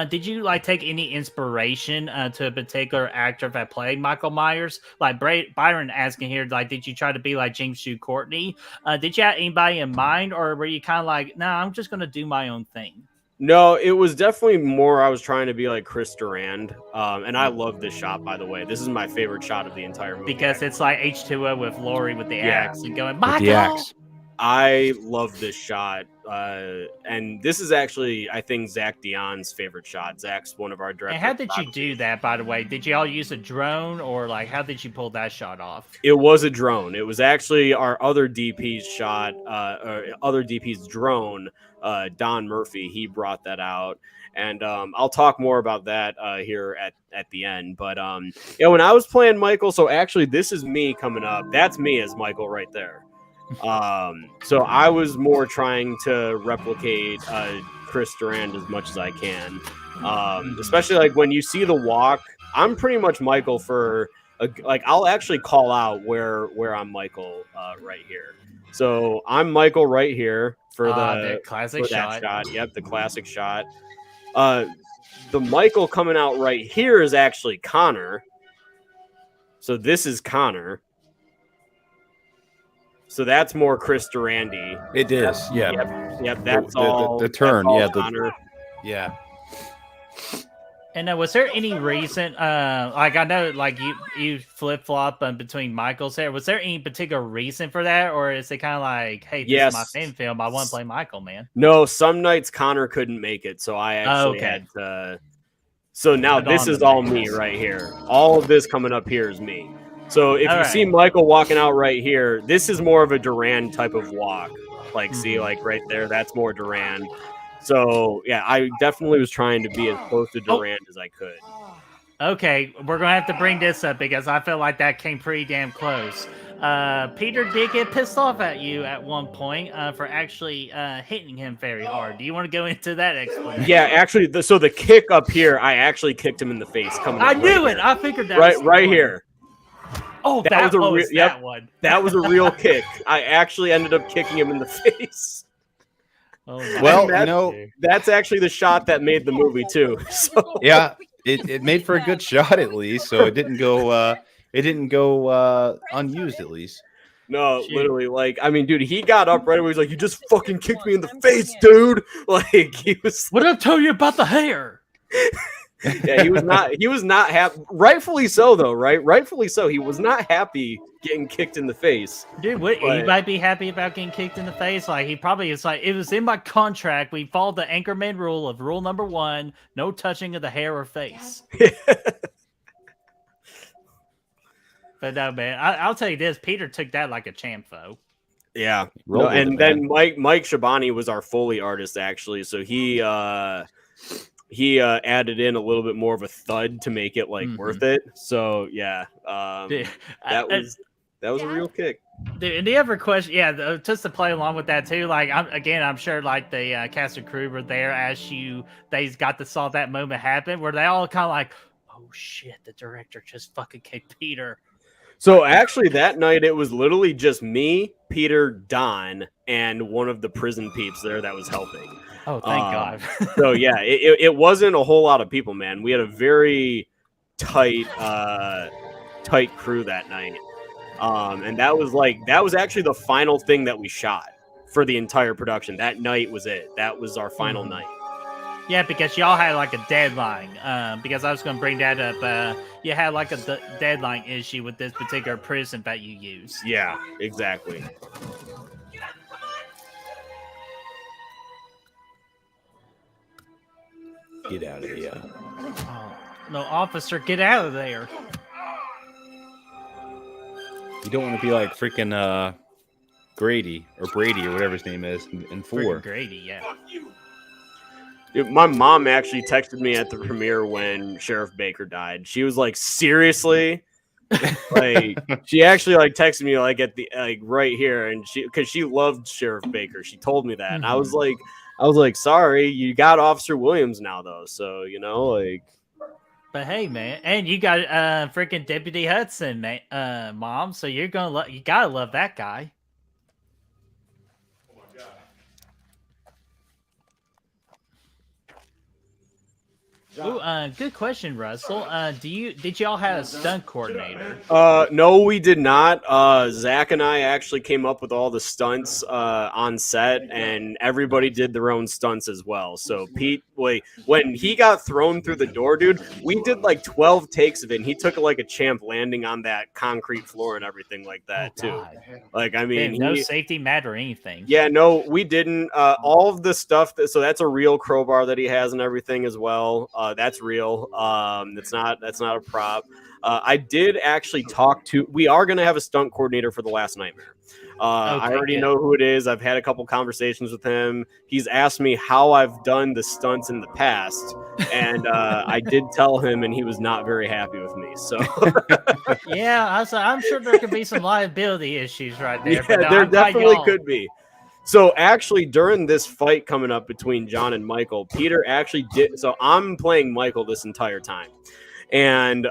Did you like take any inspiration to a particular actor that played Michael Myers? Like Byron asking here, like, did you try to be like James Hugh Courtney? Did you have anybody in mind, or were you kind of like, no, I'm just gonna do my own thing? No, it was definitely more I was trying to be like Chris Durand. And I love this shot, by the way. This is my favorite shot of the entire movie. Because it's like H2O with Laurie with the axe and going, With the Michael! axe. I love this shot. And this is actually, I think, Zach Dion's favorite shot. Zach's one of our directors. And how did you do that, by the way? Did you all use a drone, or like how did you pull that shot off? It was a drone. It was actually our other DP's shot, or other DP's drone, Don Murphy. He brought that out. And I'll talk more about that here at the end. But when I was playing Michael, so actually this is me coming up. That's me as Michael right there. So I was more trying to replicate Chris Durand as much as I can. Especially like when you see the walk, I'm pretty much Michael for like I'll actually call out where I'm Michael right here. So I'm Michael right here for the classic shot. Yep, the classic shot. The Michael coming out right here is actually Connor. So this is Connor. So that's more Chris Durandy. It is, yeah. Yep. That's all. The turn, that's all yeah. Connor. Yeah. And was there any reason, like I know, like you flip flop between Michael's hair? Was there any particular reason for that, or is it kind of like, hey, this is my fan film, I want to play Michael, man? No, some nights Connor couldn't make it, so I actually had to. So now this is all me right here. All of this coming up here is me. So if you see Michael walking out right here, this is more of a Durand type of walk. Like, see, like right there, that's more Durand. So, yeah, I definitely was trying to be as close to Durand as I could. Okay, we're going to have to bring this up because I feel like that came pretty damn close. Peter did get pissed off at you at one point for actually hitting him very hard. Do you want to go into that explanation? Yeah, actually, so the kick up here, I actually kicked him in the face. I knew it. I figured that right here. Oh, that was that one. That was a real kick. I actually ended up kicking him in the face. Oh, well, that's actually the shot that made the movie too. So yeah, it made for a good shot at least. So it didn't go unused at least. No, literally, like, I mean, dude, he got up right away. He's like, "You just fucking kicked me in the face, dude!" Like, he was. What did I tell you about the hair? Yeah, he was not happy. Rightfully so, though, right? Rightfully so. He was not happy getting kicked in the face. Dude, he might be happy about getting kicked in the face. Like, he probably is like, it was in my contract. We followed the Anchorman rule of rule number 1, no touching of the hair or face. But no, man, I'll tell you this. Peter took that like a champ, though. Yeah. No, and then Mike Shabani was our Foley artist, actually. So he added in a little bit more of a thud to make it like worth it. So yeah, that was That was a real kick. Dude, and the other question, yeah, just to play along with that too, like I'm sure like the cast and crew were there as they got to saw that moment happen, where they all kind of like, oh shit, the director just fucking kicked Peter. So actually, that night it was literally just me, Peter, Don, and one of the prison peeps there that was helping. Oh, thank God. So yeah, it wasn't a whole lot of people, man. We had a very tight crew that night. And that was actually the final thing that we shot for the entire production. That night was it. That was our final night. Yeah, because y'all had like a deadline. Because I was going to bring that up. You had like a deadline issue with this particular prison that you used. Yeah, exactly. Get out of here. Oh, no, officer, get out of there. You don't want to be like freaking Grady or Brady or whatever his name is in 4. Freaking Grady, yeah. Dude, my mom actually texted me at the premiere when Sheriff Baker died. She was like, seriously? Like, she actually like texted me like at the right here, and because she loved Sheriff Baker. She told me that. And I was like, sorry, you got Officer Williams now though, so you know, like. But hey, man, and you got freaking Deputy Hudson, Mom. So you gotta love that guy. Ooh, good question, Russell. Did y'all have a stunt coordinator? No, we did not. Zach and I actually came up with all the stunts on set, and everybody did their own stunts as well. So Pete, when he got thrown through the door, dude, we did like 12 takes of it, and he took it like a champ, landing on that concrete floor and everything like that too. God. Like, I mean, no safety mat or anything. Yeah, no, we didn't. All of the stuff so that's a real crowbar that he has and everything as well. That's real. That's not a prop. I did actually we are going to have a stunt coordinator for The Last Nightmare. I already know who it is. I've had a couple conversations with him. He's asked me how I've done the stunts in the past, and I did tell him, and he was not very happy with me. So yeah, I'm sure there could be some liability issues right there. Yeah, but no, there I'm glad definitely y'all- could be. So actually, during this fight coming up between John and Michael, Peter actually did. So I'm playing Michael this entire time, and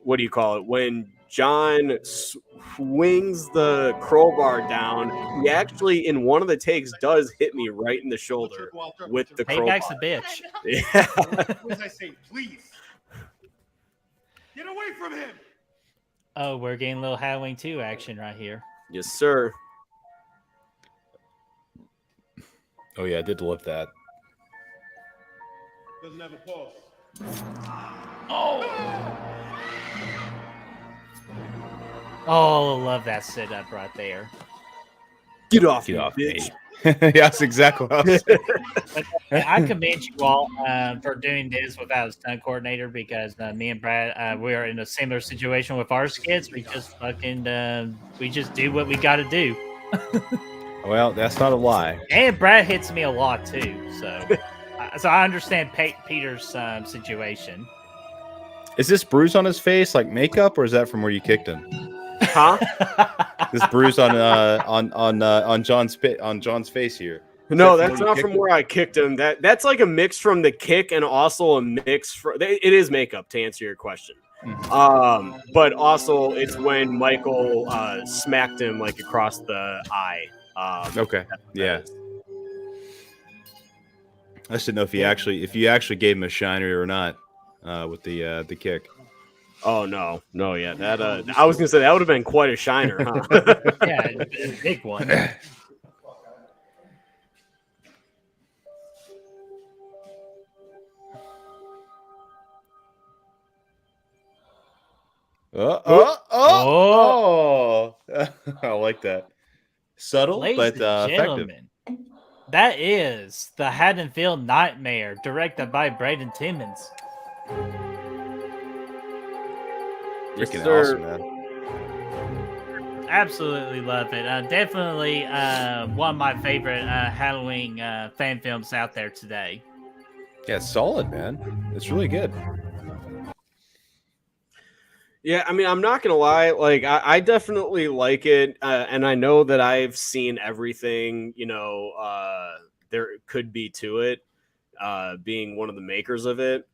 what do you call it? When John swings the crowbar down, he actually, in one of the takes, does hit me right in the shoulder with the crowbar. Payback's a bitch. Yeah. What did I say? Please get away from him. Oh, we're getting a little Halloween 2 action right here. Yes, sir. Oh yeah, I did love that. Doesn't have a pulse. Oh, I love that setup right there. Get off, Get off bitch. me. Yeah, that's exactly what I was saying. But I commend you all for doing this without a stunt coordinator, because me and Brad, we are in a similar situation with our skits. We just we just do what we got to do. Well, that's not a lie. And Brad hits me a lot too, so I understand Peter's situation. Is this bruise on his face like makeup, or is that from where you kicked him? Huh? This bruise on John's face here. No, that's not from where I kicked him. That's like a mix from the kick and also a mix from. It is makeup, to answer your question. But also it's when Michael smacked him like across the eye. Okay. Yeah. I just didn't know if you actually gave him a shiner or not with the kick. Oh no, yeah. That I was gonna say that would have been quite a shiner, huh? Yeah, a big one. Oh! I like that. Subtle, Ladies but and effective. gentlemen, that is the Haddonfield Nightmare, directed by Braden Timmons. Freaking sir. awesome, man. Absolutely love it. Definitely one of my favorite Halloween fan films out there today. Yeah, it's solid, man. It's really good. Yeah, I mean, I'm not gonna lie. Like, I definitely like it, and I know that I've seen everything. There could be to it, being one of the makers of it,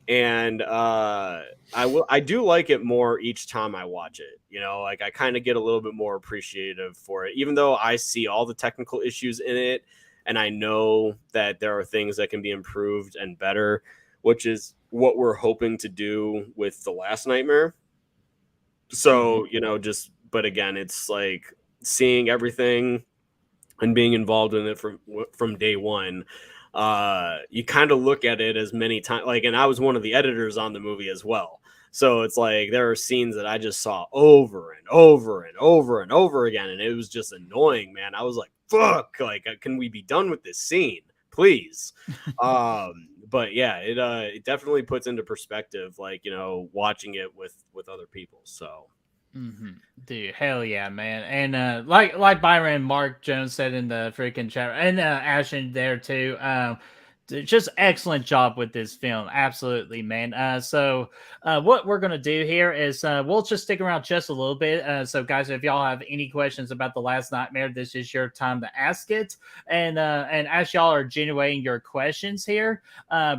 and I do like it more each time I watch it. Like I kind of get a little bit more appreciative for it, even though I see all the technical issues in it, and I know that there are things that can be improved and better, which is what we're hoping to do with The Last Nightmare. So, but again, it's like seeing everything and being involved in it from day one. You kind of look at it as many times, like, and I was one of the editors on the movie as well. So it's like there are scenes that I just saw over and over and over and over again, and it was just annoying, man. I was like, "Fuck! Like, can we be done with this scene, please?" But yeah, it definitely puts into perspective, like, watching it with other people. So. Dude, hell yeah, man. And like Byron and Mark Jones said in the freaking chat, and Ashton there too. Just excellent job with this film, absolutely, man. So what we're gonna do here is we'll just stick around just a little bit. So guys, if y'all have any questions about The Last Nightmare, this is your time to ask it. And as y'all are generating your questions here,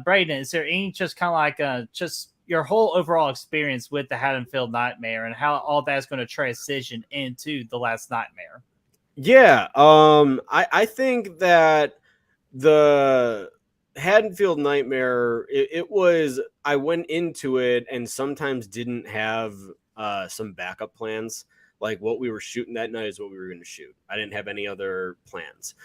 Braden, is there any just kind of like just your whole overall experience with the Haddonfield Nightmare and how all that's going to transition into The Last Nightmare? Yeah, I think that the Haddonfield Nightmare, it was, I went into it and sometimes didn't have some backup plans. Like what we were shooting that night is what we were going to shoot. I didn't have any other plans.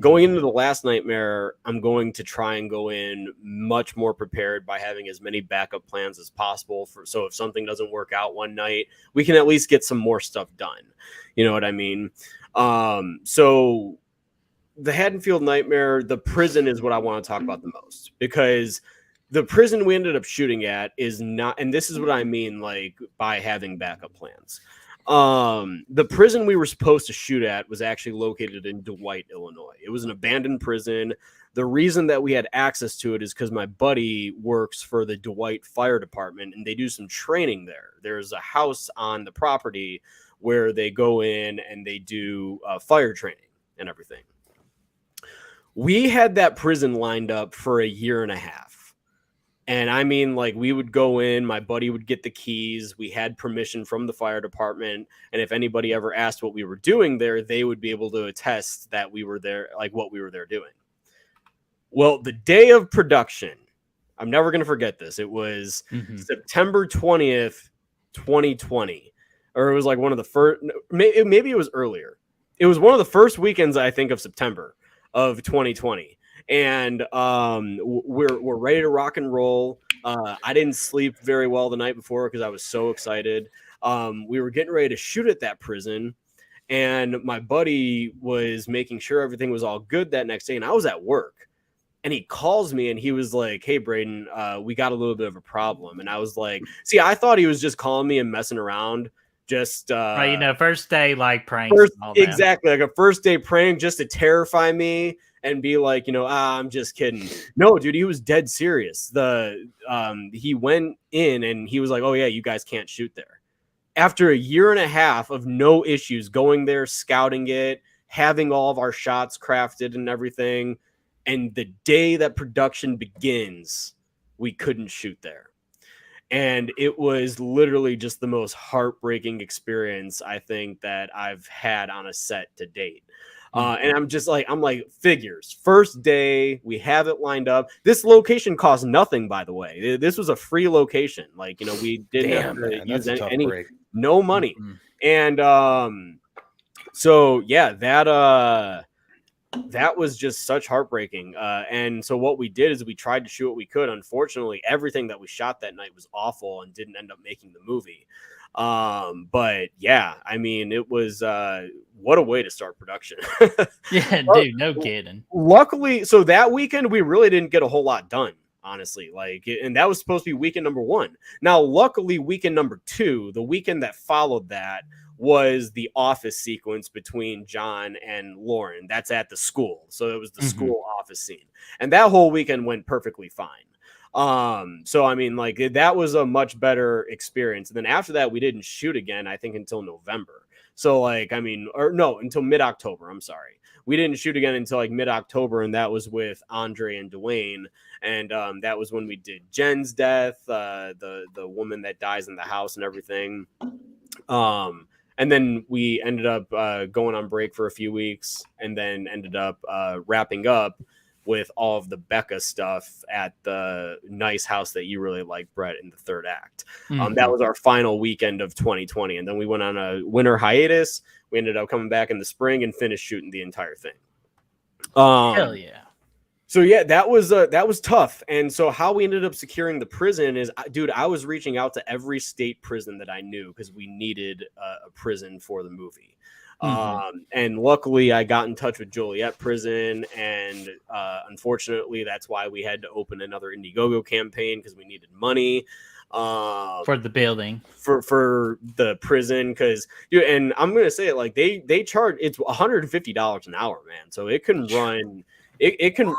Going into The Last Nightmare, I'm going to try and go in much more prepared by having as many backup plans as possible. So if something doesn't work out one night, we can at least get some more stuff done. You know what I mean? So the Haddonfield Nightmare, the prison is what I want to talk about the most, because the prison we ended up shooting at is not, and this is what I mean, like, by having backup plans. The prison we were supposed to shoot at was actually located in Joliet, Illinois. It was an abandoned prison. The reason that we had access to it is because my buddy works for the Joliet Fire Department, and they do some training there. There's a house on the property where they go in and they do fire training and everything. We had that prison lined up for a year and a half. And I mean, like, we would go in, my buddy would get the keys. We had permission from the fire department. And if anybody ever asked what we were doing there, they would be able to attest that we were there, like what we were there doing. Well, the day of production, I'm never going to forget this. It was September 20th, 2020. Or it was like one of the first, maybe it was earlier. It was one of the first weekends, I think, of September of 2020. And we're ready to rock and roll. I didn't sleep very well the night before because I was so excited. We were getting ready to shoot at that prison, and my buddy was making sure everything was all good that next day, and I was at work. And he calls me and he was like, "Hey, Braden, we got a little bit of a problem." And I was like, see, I thought he was just calling me and messing around. Just first day like pranks. Exactly, like a first day prank just to terrify me and be like, I'm just kidding. No, dude, he was dead serious. He went in and he was like, "Oh yeah, you guys can't shoot there." After a year and a half of no issues, going there, scouting it, having all of our shots crafted and everything, and the day that production begins, we couldn't shoot there. And it was literally just the most heartbreaking experience I think that I've had on a set to date. And I'm like, figures. First day, we have it lined up. This location cost nothing, by the way. This was a free location. Like, we didn't have to use any no money. And so yeah, that was just such heartbreaking. And so what we did is we tried to shoot what we could. Unfortunately, everything that we shot that night was awful and didn't end up making the movie. But yeah, I mean, it was what a way to start production. Yeah, dude, no kidding. Luckily, so that weekend we really didn't get a whole lot done, honestly. And that was supposed to be weekend number 1. Now, luckily, weekend number 2, the weekend that followed that, was the office sequence between John and Lauren. That's at the school. So it was the school office scene. And that whole weekend went perfectly fine. So I mean, like that was a much better experience. And then after that, we didn't shoot again, I think, until November. So like, I mean, or no, until mid-October. I'm sorry. We didn't shoot again until like mid-October, and that was with Andre and Dwayne. And that was when we did Jen's death, the woman that dies in the house and everything. And then we ended up going on break for a few weeks, and then ended up wrapping up with all of the Becca stuff at the nice house that you really like, Brett, in the third act. That was our final weekend of 2020. And then we went on a winter hiatus. We ended up coming back in the spring and finished shooting the entire thing. Hell yeah. So yeah, that was tough. And so how we ended up securing the prison is, dude, I was reaching out to every state prison that I knew because we needed a prison for the movie. And luckily I got in touch with Joliet prison, and unfortunately that's why we had to open another Indiegogo campaign, because we needed money for the building, for the prison. Because and I'm gonna say it, like they charge, it's $150 an hour, man, so it can run it can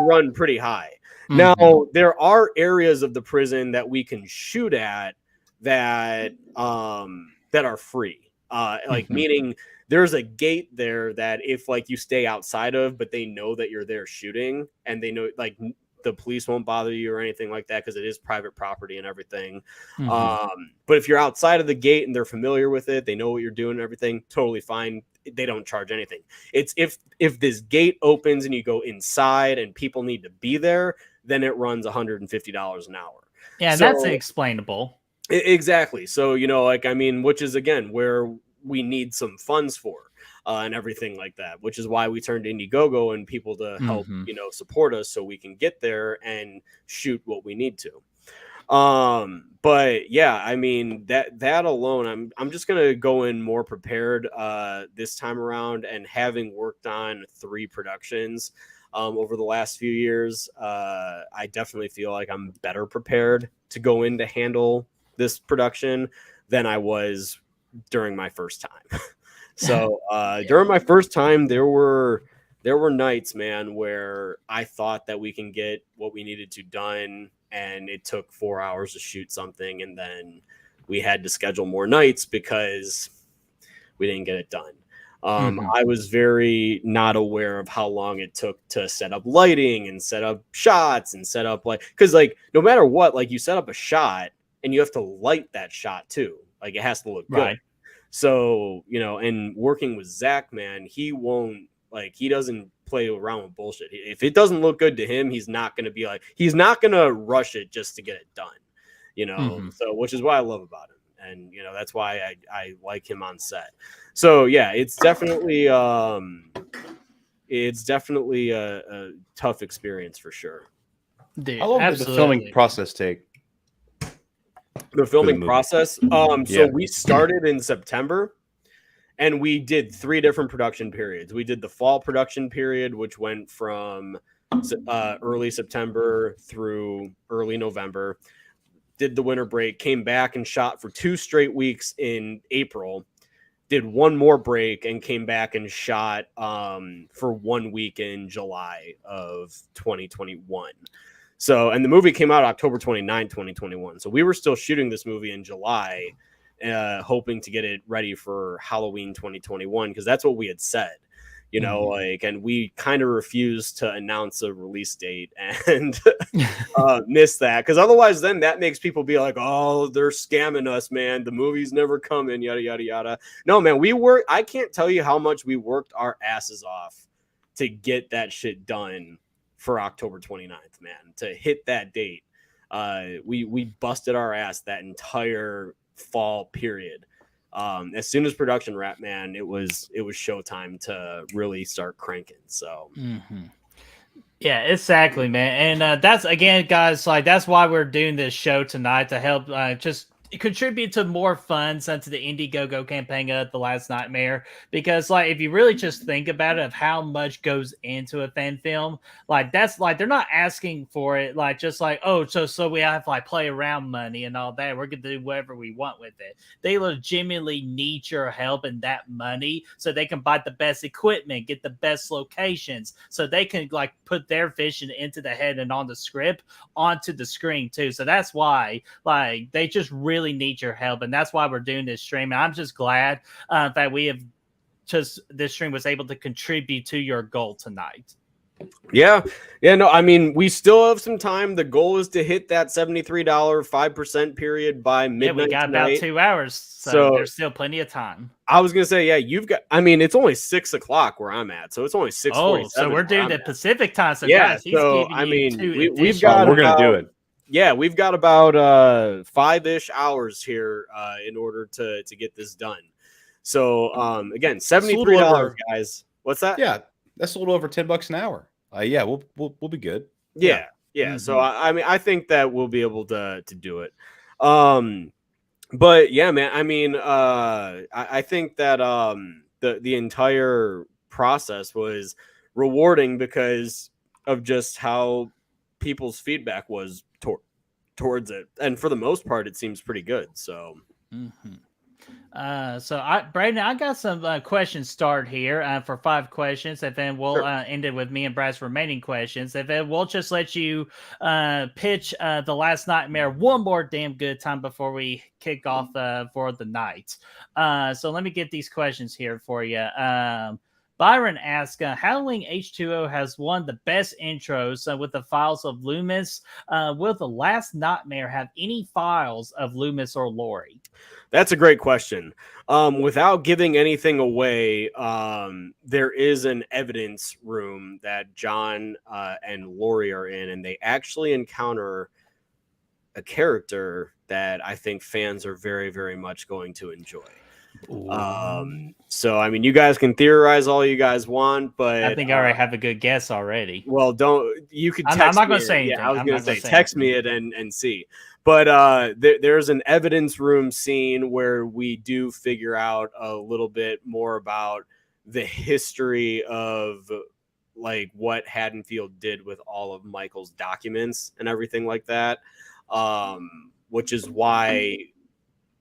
run pretty high. Now there are areas of the prison that we can shoot at that are free, like meaning there's a gate there that if like you stay outside of, but they know that you're there shooting, and they know like the police won't bother you or anything like that, because it is private property and everything. But if you're outside of the gate and they're familiar with it, they know what you're doing and everything, totally fine. They don't charge anything. It's if this gate opens and you go inside and people need to be there, then it runs $150 an hour. Yeah, so, that's explainable. Exactly. So, like, I mean, which is again where we need some funds for and everything like that, which is why we turned to Indiegogo and people to help, support us so we can get there and shoot what we need to. But yeah, I mean, that alone, I'm just going to go in more prepared this time around, and having worked on 3 productions over the last few years, I definitely feel like I'm better prepared to go in to handle this production than I was during my first time. So during my first time, there were nights, man, where I thought that we can get what we needed to done, and it took 4 hours to shoot something, and then we had to schedule more nights because we didn't get it done. I was very not aware of how long it took to set up lighting and set up shots and set up, like, because like no matter what, like you set up a shot and you have to light that shot too. Like it has to look good. Right. So, and working with Zach, man, he doesn't play around with bullshit. If it doesn't look good to him, he's not going to rush it just to get it done, so, which is what I love about him. And, that's why I like him on set. So yeah, it's definitely a tough experience for sure. Dude, how long did the filming process take? The filming process. So we started in September, and we did 3 different production periods. We did the fall production period, which went from early September through early November. Did the winter break, came back and shot for 2 straight weeks in April. Did 1 more break and came back and shot for 1 week in July of 2021. So, and the movie came out October 29, 2021. So we were still shooting this movie in July, hoping to get it ready for Halloween 2021, because that's what we had said, and we kind of refused to announce a release date and miss that, because otherwise then that makes people be like, oh, they're scamming us, man. The movie's never coming, yada, yada, yada. No, man, I can't tell you how much we worked our asses off to get that shit done for October 29th, man, to hit that date. We busted our ass that entire fall period. As soon as production wrapped, man, it was showtime to really start cranking. So yeah, exactly, man. And that's, again, guys, like that's why we're doing this show tonight, to help just contribute to more funds into the Indiegogo campaign of The Last Nightmare, because like if you really just think about it of how much goes into a fan film, like that's like they're not asking for it like just like, oh, so we have like play around money and all that, we're gonna do whatever we want with it. They legitimately need your help and that money so they can buy the best equipment, get the best locations, so they can like put their vision into the head and on the script onto the screen too. So that's why like they just really need your help, and that's why we're doing this stream. And I'm just glad that we have just this stream was able to contribute to your goal tonight. Yeah. No, I mean, we still have some time. The goal is to hit that $73 5% period by midnight. Yeah, we got tonight. about 2 hours, so there's still plenty of time. I was gonna say, yeah, you've got. I mean, it's only 6 o'clock where I'm at, so it's only 6:47. Oh, so we're doing the Pacific time. So yeah, guys, he's giving I you mean, we've got. We're gonna do it. Yeah, we've got about 5-ish hours here in order to get this done. So again, $73, guys. What's that? Yeah, that's a little over $10 an hour. Yeah, we'll be good. Yeah. Mm-hmm. So I mean, I think that we'll be able to do it. But yeah, man. I mean, I think that the entire process was rewarding because of just how people's feedback was towards it, and for the most part, it seems pretty good. So. Mm-hmm. Braden, I got some questions started here for 5 questions, and then we'll end it with me and Brad's remaining questions, and then we'll just let you pitch The Last Nightmare one more damn good time before we kick off for the night. So let me get these questions here for you. Byron asks, Howling H2O has one of the best intros with the files of Loomis. Will The Last Nightmare have any files of Loomis or Laurie? That's a great question. Without giving anything away, there is an evidence room that John and Laurie are in, and they actually encounter a character that I think fans are very, very much going to enjoy. So I mean, you guys can theorize all you guys want, but I think I already have a good guess already. Well, you could text I'm not going me to say it. anything. Yeah, I was going to say text me it and see. But there's an evidence room scene where we do figure out a little bit more about the history of like what Haddonfield did with all of Michael's documents and everything like that, which is why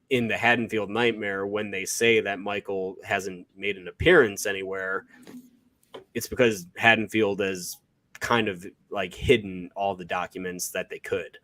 in the Haddonfield Nightmare, when they say that Michael hasn't made an appearance anywhere, it's because Haddonfield has kind of like hidden all the documents that they could.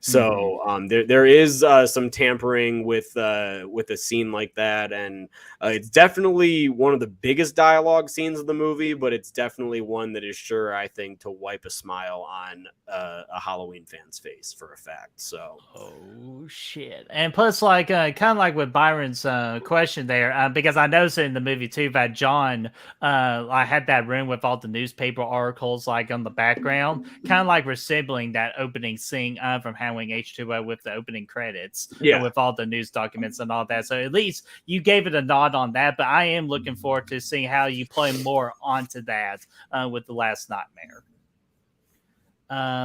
So there is some tampering with a scene like that, and it's definitely one of the biggest dialogue scenes of the movie, but it's definitely one that is sure, I think, to wipe a smile on a Halloween fan's face for a fact. So oh shit. And plus, like kind of like with Byron's question there, because I noticed in the movie too that John I had that room with all the newspaper articles like on the background, kind of like resembling that opening scene from Howling H2O with the opening credits, with all the news documents and all that. So at least you gave it a nod on that, but I am looking forward to seeing how you play more onto that with The Last Nightmare.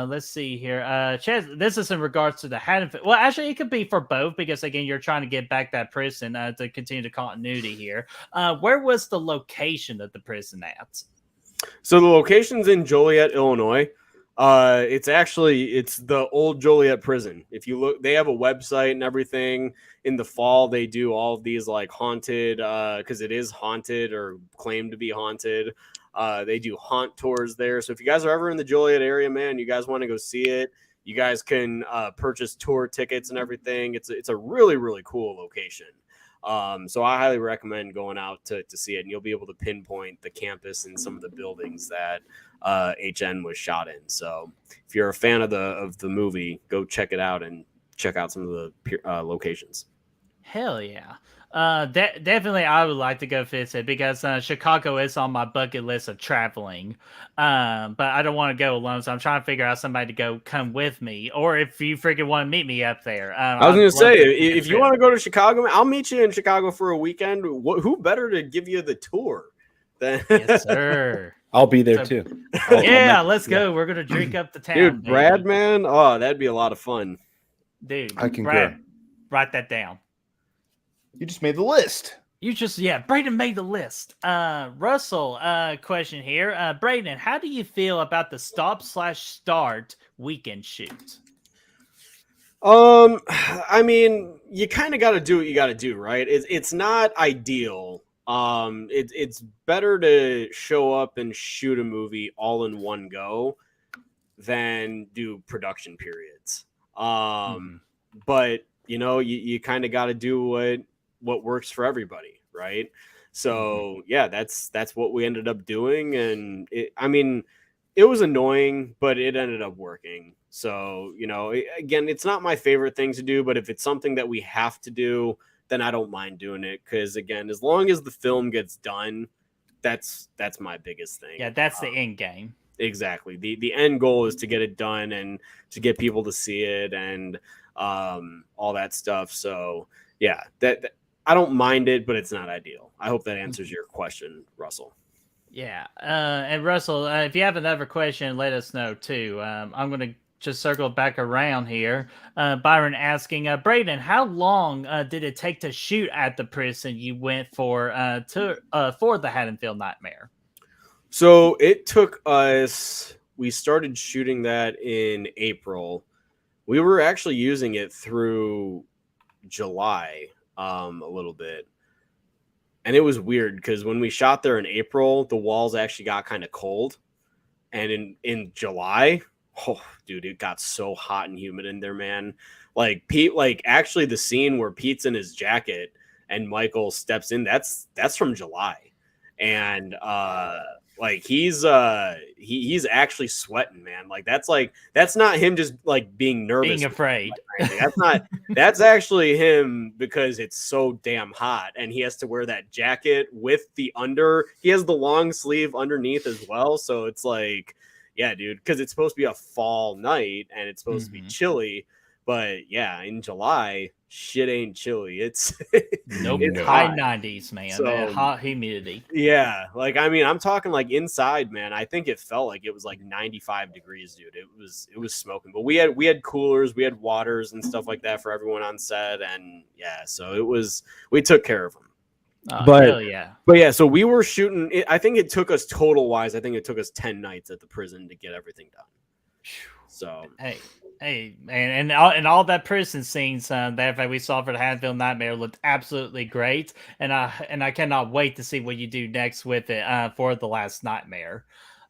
Let's see here. Chaz, this is in regards to the Haddonfield. Well, actually, it could be for both because, again, you're trying to get back that prison to continue the continuity here. Where was the location of the prison at? So the location's in Joliet, Illinois. It's the old Joliet prison. If you look, they have a website and everything. In the fall, they do all of these like haunted, because it is haunted or claimed to be haunted. They do haunt tours there. So if you guys are ever in the Joliet area, man, you guys want to go see it, you guys can purchase tour tickets and everything. It's a really, really cool location. So I highly recommend going out to see it, and you'll be able to pinpoint the campus and some of the buildings that HN was shot in. So if you're a fan of the movie, go check it out and check out some of the locations. Hell yeah. Definitely I would like to go visit because Chicago is on my bucket list of traveling. But I don't want to go alone, so I'm trying to figure out somebody to come with me, or if you freaking want to meet me up there. I was going to say, if you want to go to Chicago, I'll meet you in Chicago for a weekend. Who better to give you the tour than Yes, sir. I'll be there too. Let's go. We're gonna drink up the town, dude. Brad, man, oh, that'd be a lot of fun. Dude, I concur. Brad, Write that down. You just made the list. Braden made the list. Russell, question here. Braden, how do you feel about the stop/start weekend shoot? I mean, you kind of got to do what you got to do, right? It's not ideal. It's better to show up and shoot a movie all in one go than do production periods. But you kind of got to do what works for everybody, right? So yeah, that's what we ended up doing, and it was annoying, but it ended up working. So again, it's not my favorite thing to do, but if it's something that we have to do, then I don't mind doing it, because again, as long as the film gets done, that's my biggest thing. Yeah, that's the end game. Exactly. The end goal is to get it done and to get people to see it and all that stuff. So yeah, that I don't mind it, but it's not ideal. I hope that answers your question, Russell. Yeah. And Russell, if you have another question, let us know too. I'm going to just circle back around here. Byron asking, Braden, how long did it take to shoot at the prison you went for the Haddonfield Nightmare? So it took us, we started shooting that in April. We were actually using it through July a little bit. And it was weird because when we shot there in April, the walls actually got kind of cold. And in July, oh, dude, it got so hot and humid in there, man. Like Pete, actually the scene where Pete's in his jacket and Michael steps in, that's from July. And he's actually sweating, man. That's not him just being nervous, being afraid. That's actually him because it's so damn hot and he has to wear that jacket with he has the long sleeve underneath as well. So it's yeah, dude, because it's supposed to be a fall night and it's supposed to be chilly. But yeah, in July, shit ain't chilly. It's it's high 90s, man. So, hot humidity. Yeah, I'm talking inside, man. I think it felt like it was 95 degrees, dude. It was smoking. But we had coolers, we had waters and stuff like that for everyone on set, and yeah, so we took care of them. Hell yeah. But yeah, so we were shooting. I think it took us total wise. I think it took us 10 nights at the prison to get everything done. So hey, man, and all that prison scenes that we saw for the Haddonfield Nightmare looked absolutely great, and I cannot wait to see what you do next with it for the Last Nightmare.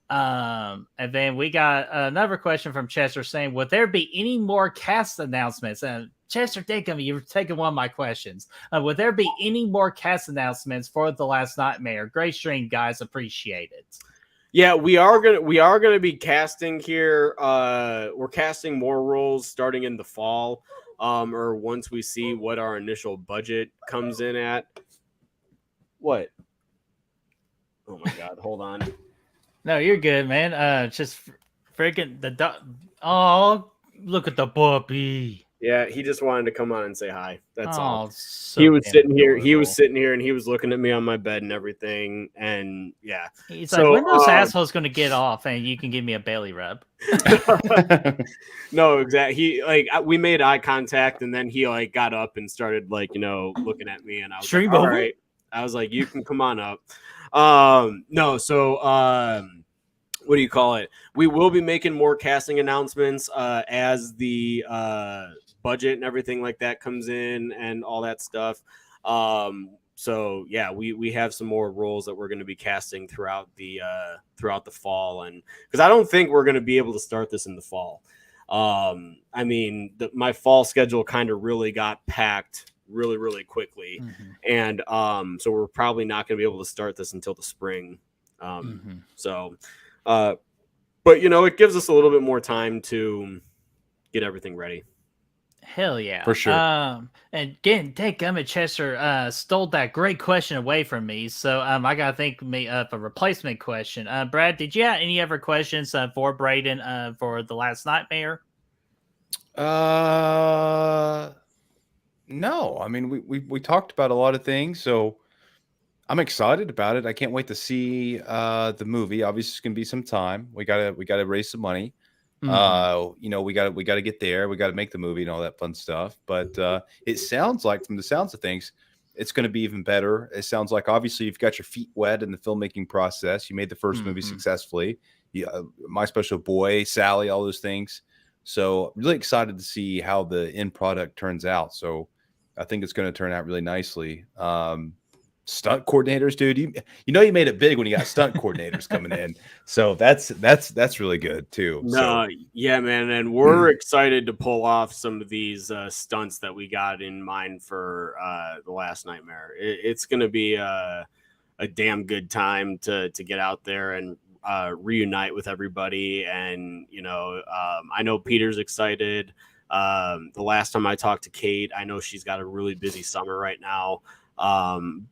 And then we got another question from Chester saying, "Would there be any more cast announcements?" And Chester, think of me, you're taking one of my questions. Would there be any more cast announcements for the Last Nightmare? Great stream, guys. Appreciate it. Yeah, we are gonna be casting here. We're casting more roles starting in the fall, or once we see what our initial budget comes in at. What? Oh my God! Hold on. No, you're good, man. Just freaking oh, look at the puppy. Yeah, he just wanted to come on and say hi. That's all. So he was sitting here. He was sitting here, and he was looking at me on my bed and everything. And yeah, he's like, "When those assholes going to get off, and you can give me a belly rub?" No, exactly. He we made eye contact, and then he got up and started looking at me, and I was like, all right. I was like, you can come on up. No, so what do you call it? We will be making more casting announcements as the budget and everything like that comes in and all that stuff. So yeah, we have some more roles that we're going to be casting throughout the fall, and because I don't think we're going to be able to start this in the fall. My fall schedule kind of really got packed really quickly, and so we're probably not going to be able to start this until the spring. So. But it gives us a little bit more time to get everything ready. Hell yeah, for sure. And again, dadgummit, Chester stole that great question away from me. So I gotta think of a replacement question. Brad, did you have any other questions for Braden for the Last Nightmare? No. I mean, we talked about a lot of things, so I'm excited about it. I can't wait to see the movie. Obviously, it's gonna be some time. We gotta raise some money. You know, we got to get there. We got to make the movie and all that fun stuff. But it sounds like, from the sounds of things, it's going to be even better. It sounds like, obviously, you've got your feet wet in the filmmaking process. You made the first movie successfully. My Special Boy, Sally, all those things. So really excited to see how the end product turns out. So I think it's going to turn out really nicely. Stunt coordinators, dude, you know you made it big when you got stunt coordinators coming in. So that's really good too. No, yeah, man, and we're excited to pull off some of these stunts that we got in mind for The Last Nightmare. It's going to be a damn good time to get out there and reunite with everybody. And I know Peter's excited. The last time I talked to Kate, I know she's got a really busy summer right now.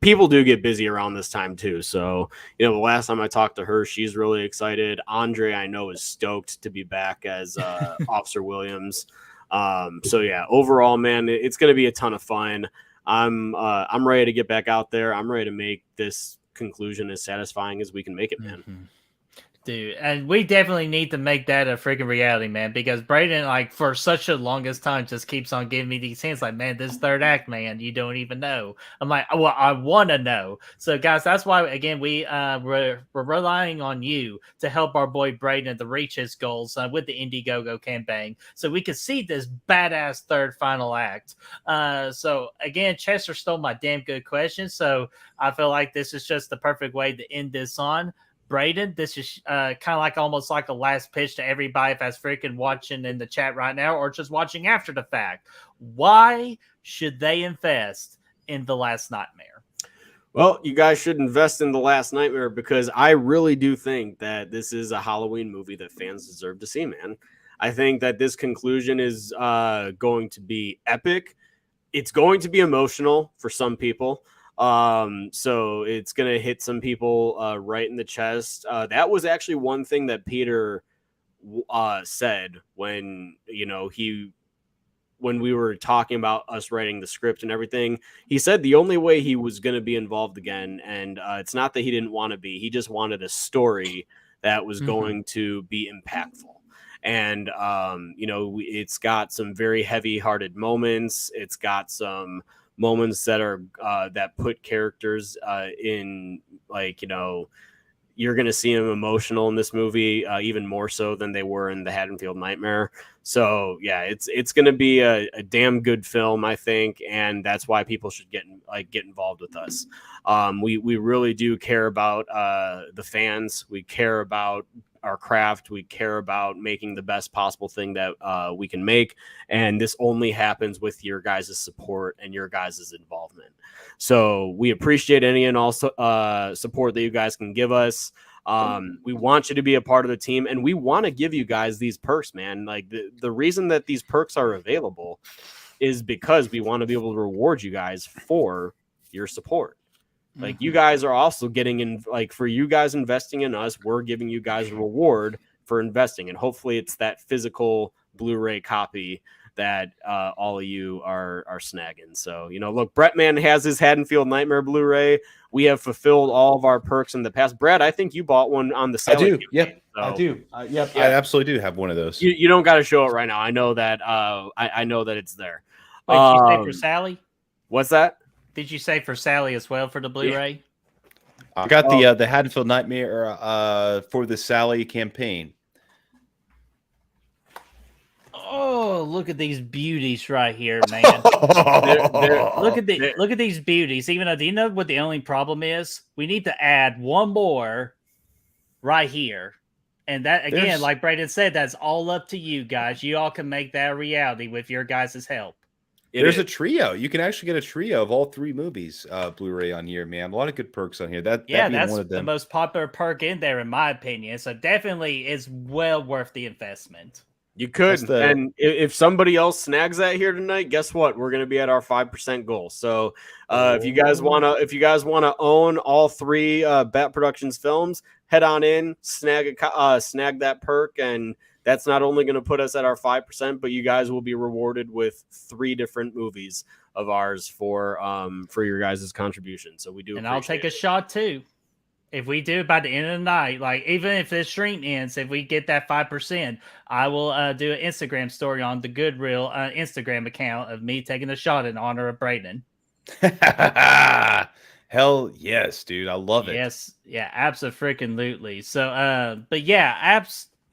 People do get busy around this time too. So, the last time I talked to her, she's really excited. Andre, I know, is stoked to be back as Officer Williams. So yeah, overall, man, it's going to be a ton of fun. I'm ready to get back out there. I'm ready to make this conclusion as satisfying as we can make it, man. Dude, and we definitely need to make that a freaking reality, man, because Braden, like, for such a longest time, just keeps on giving me these hints, like, man, this third act, man, you don't even know. I'm like, well, I want to know. So, guys, that's why, again, we're relying on you to help our boy Braden to reach his goals with the Indiegogo campaign, so we can see this badass third final act. So, again, Chester stole my damn good question, so I feel like this is just the perfect way to end this on. Braden, this is kind of like almost like a last pitch to everybody that's freaking watching in the chat right now or just watching after the fact. Why should they invest in The Last Nightmare? Well, you guys should invest in The Last Nightmare because I really do think that this is a Halloween movie that fans deserve to see, man. I think that this conclusion is going to be epic. It's going to be emotional for some people. So it's going to hit some people right in the chest. That was actually one thing that Peter said when, when we were talking about us writing the script and everything. He said the only way he was going to be involved again, and it's not that he didn't want to be, he just wanted a story that was going to be impactful. And, it's got some very heavy-hearted moments. It's got some moments that are that put characters in, like, you're going to see them emotional in this movie, even more so than they were in the Haddonfield Nightmare. So yeah, it's going to be a damn good film, I think, and that's why people should get involved with us. We really do care about the fans. We care about our craft. We care about making the best possible thing that we can make, and this only happens with your guys' support and your guys' involvement. So we appreciate any and all support that you guys can give us. We want you to be a part of the team, and we want to give you guys these perks, man. Like the reason that these perks are available is because we want to be able to reward you guys for your support. Like, you guys are also getting in, like, for you guys investing in us, we're giving you guys a reward for investing. And hopefully it's that physical Blu-ray copy that all of you are snagging. So, look, Brettman has his Haddonfield Nightmare Blu-ray. We have fulfilled all of our perks in the past. Brad, I think you bought one on the sale. I do. Campaign, yep. so. I do. Yep. I absolutely do have one of those. You don't got to show it right now. I know that. I know that it's there. Wait, did you say for Sally? What's that? Did you say for Sally as well for the Blu-ray? Yeah. I got the Haddonfield Nightmare for the Sally campaign. Oh, look at these beauties right here, man! Look at these beauties. Even though, do you know what the only problem is? We need to add one more right here, and that again, like Braden said, that's all up to you guys. You all can make that a reality with your guys' help. There's a trio. You can actually get a trio of all three movies Blu-ray on here, man. A lot of good perks on here. That's one of them. The most popular perk in there, in my opinion. So definitely is well worth the investment. You could, and if somebody else snags that here tonight, guess what? We're going to be at our 5% goal. So if you guys wanna own all three Bat Productions films, head on in, snag that perk, and that's not only going to put us at our 5%, but you guys will be rewarded with 3 different movies of ours for your guys' contribution. So we do, and I'll take a shot too. If we do it by the end of the night, like even if this stream ends, if we get that 5%, I will do an Instagram story on the Goodreal Instagram account of me taking a shot in honor of Braden. Hell yes, dude. I love it. Yes, yeah, absolutely. So, but yeah,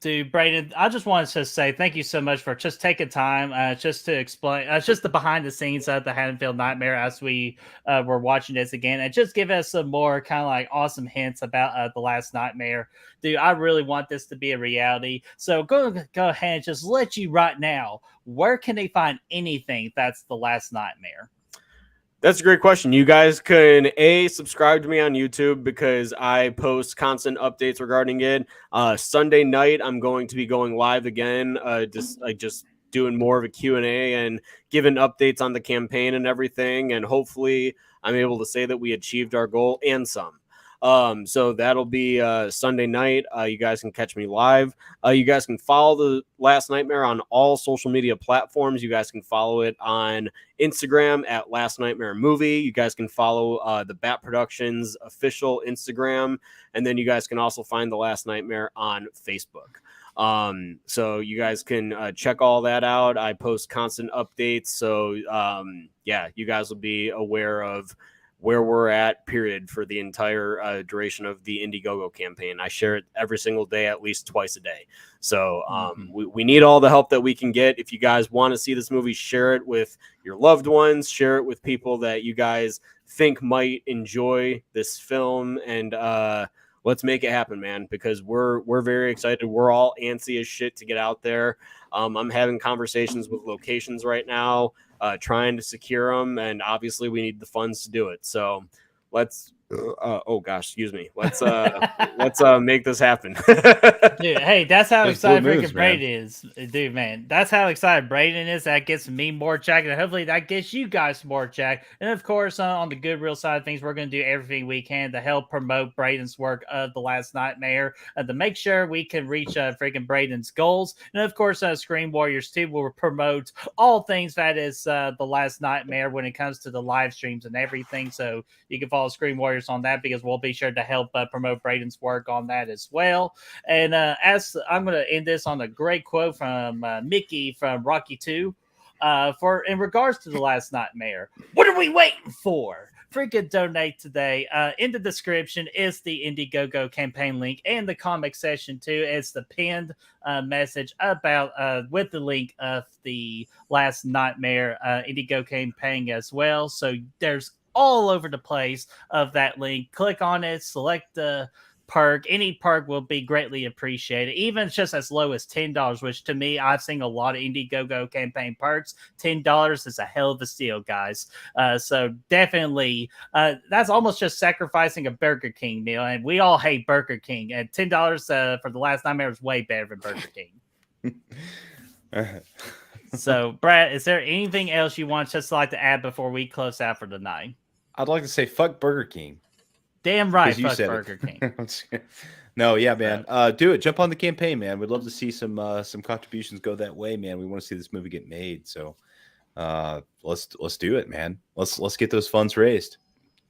to Braden, I just wanted to say thank you so much for just taking time, just to explain, just the behind the scenes of the Haddonfield Nightmare as we were watching this again, and just give us some more kind of like awesome hints about the Last Nightmare. Dude, I really want this to be a reality. So go ahead and just let you right now. Where can they find anything that's the Last Nightmare? That's a great question. You guys can subscribe to me on YouTube because I post constant updates regarding it. Sunday night, I'm going to be going live again, just doing more of a Q&A and giving updates on the campaign and everything. And hopefully, I'm able to say that we achieved our goal and some. So that'll be Sunday night. You guys can catch me live. You guys can follow the Last Nightmare on all social media platforms. You guys can follow it on Instagram at Last Nightmare Movie. You guys can follow the Bat Productions official Instagram, and then you guys can also find the Last Nightmare on Facebook. So you guys can check all that out. I post constant updates, so yeah, you guys will be aware of where we're at, period, for the entire duration of the Indiegogo campaign. I share it every single day, at least twice a day. So we need all the help that we can get. If you guys want to see this movie, share it with your loved ones, share it with people that you guys think might enjoy this film, and let's make it happen, man, because we're very excited. We're all antsy as shit to get out there. I'm having conversations with locations right now, trying to secure them, and obviously we need the funds to do it. So let's oh gosh, excuse me. Let's make this happen. Dude, hey, that's how Those excited blue freaking moves, Braden is. Dude, man, that's how excited Braden is. That gets me more jacked, and hopefully that gets you guys more jacked. And of course, on the Goodreal side of things, we're going to do everything we can to help promote Braden's work of The Last Nightmare, to make sure we can reach freaking Braden's goals. And of course, Screen Warriors 2 will promote all things that is The Last Nightmare when it comes to the live streams and everything. So you can follow Screen Warriors on that, because we'll be sure to help promote Braden's work on that as well. And as I'm going to end this on a great quote from Mickey from Rocky 2, for in regards to The Last Nightmare, what are we waiting for? Freaking donate today. In the description is the Indiegogo campaign link, and the comic section too. It's the pinned message about with the link of the Last Nightmare Indiegogo campaign as well. So there's all over the place of that link. Click on it, select the perk. Any perk will be greatly appreciated, even just as low as $10, which to me, I've seen a lot of Indiegogo campaign perks. $10 is a hell of a steal, guys. So definitely, that's almost just sacrificing a Burger King meal, and we all hate Burger King, and $10 for The Last Nightmare is way better than Burger King. So, Brad, is there anything else you want just like to add before we close out for the night? I'd like to say fuck Burger King. Damn right, You fuck said Burger King. No, yeah, man. Do it. Jump on the campaign, man. We'd love to see some contributions go that way, man. We want to see this movie get made. So let's do it, man. Let's get those funds raised.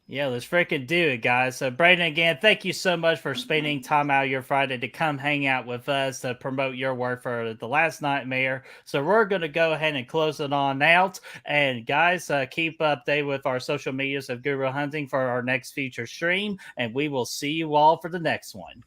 Yeah, let's freaking do it, guys. So, Braden, again, thank you so much for spending time out of your Friday to come hang out with us to promote your work for The Last Nightmare. So we're going to go ahead and close it on out. And, guys, keep updated with our social medias of Guru Hunting for our next feature stream. And we will see you all for the next one.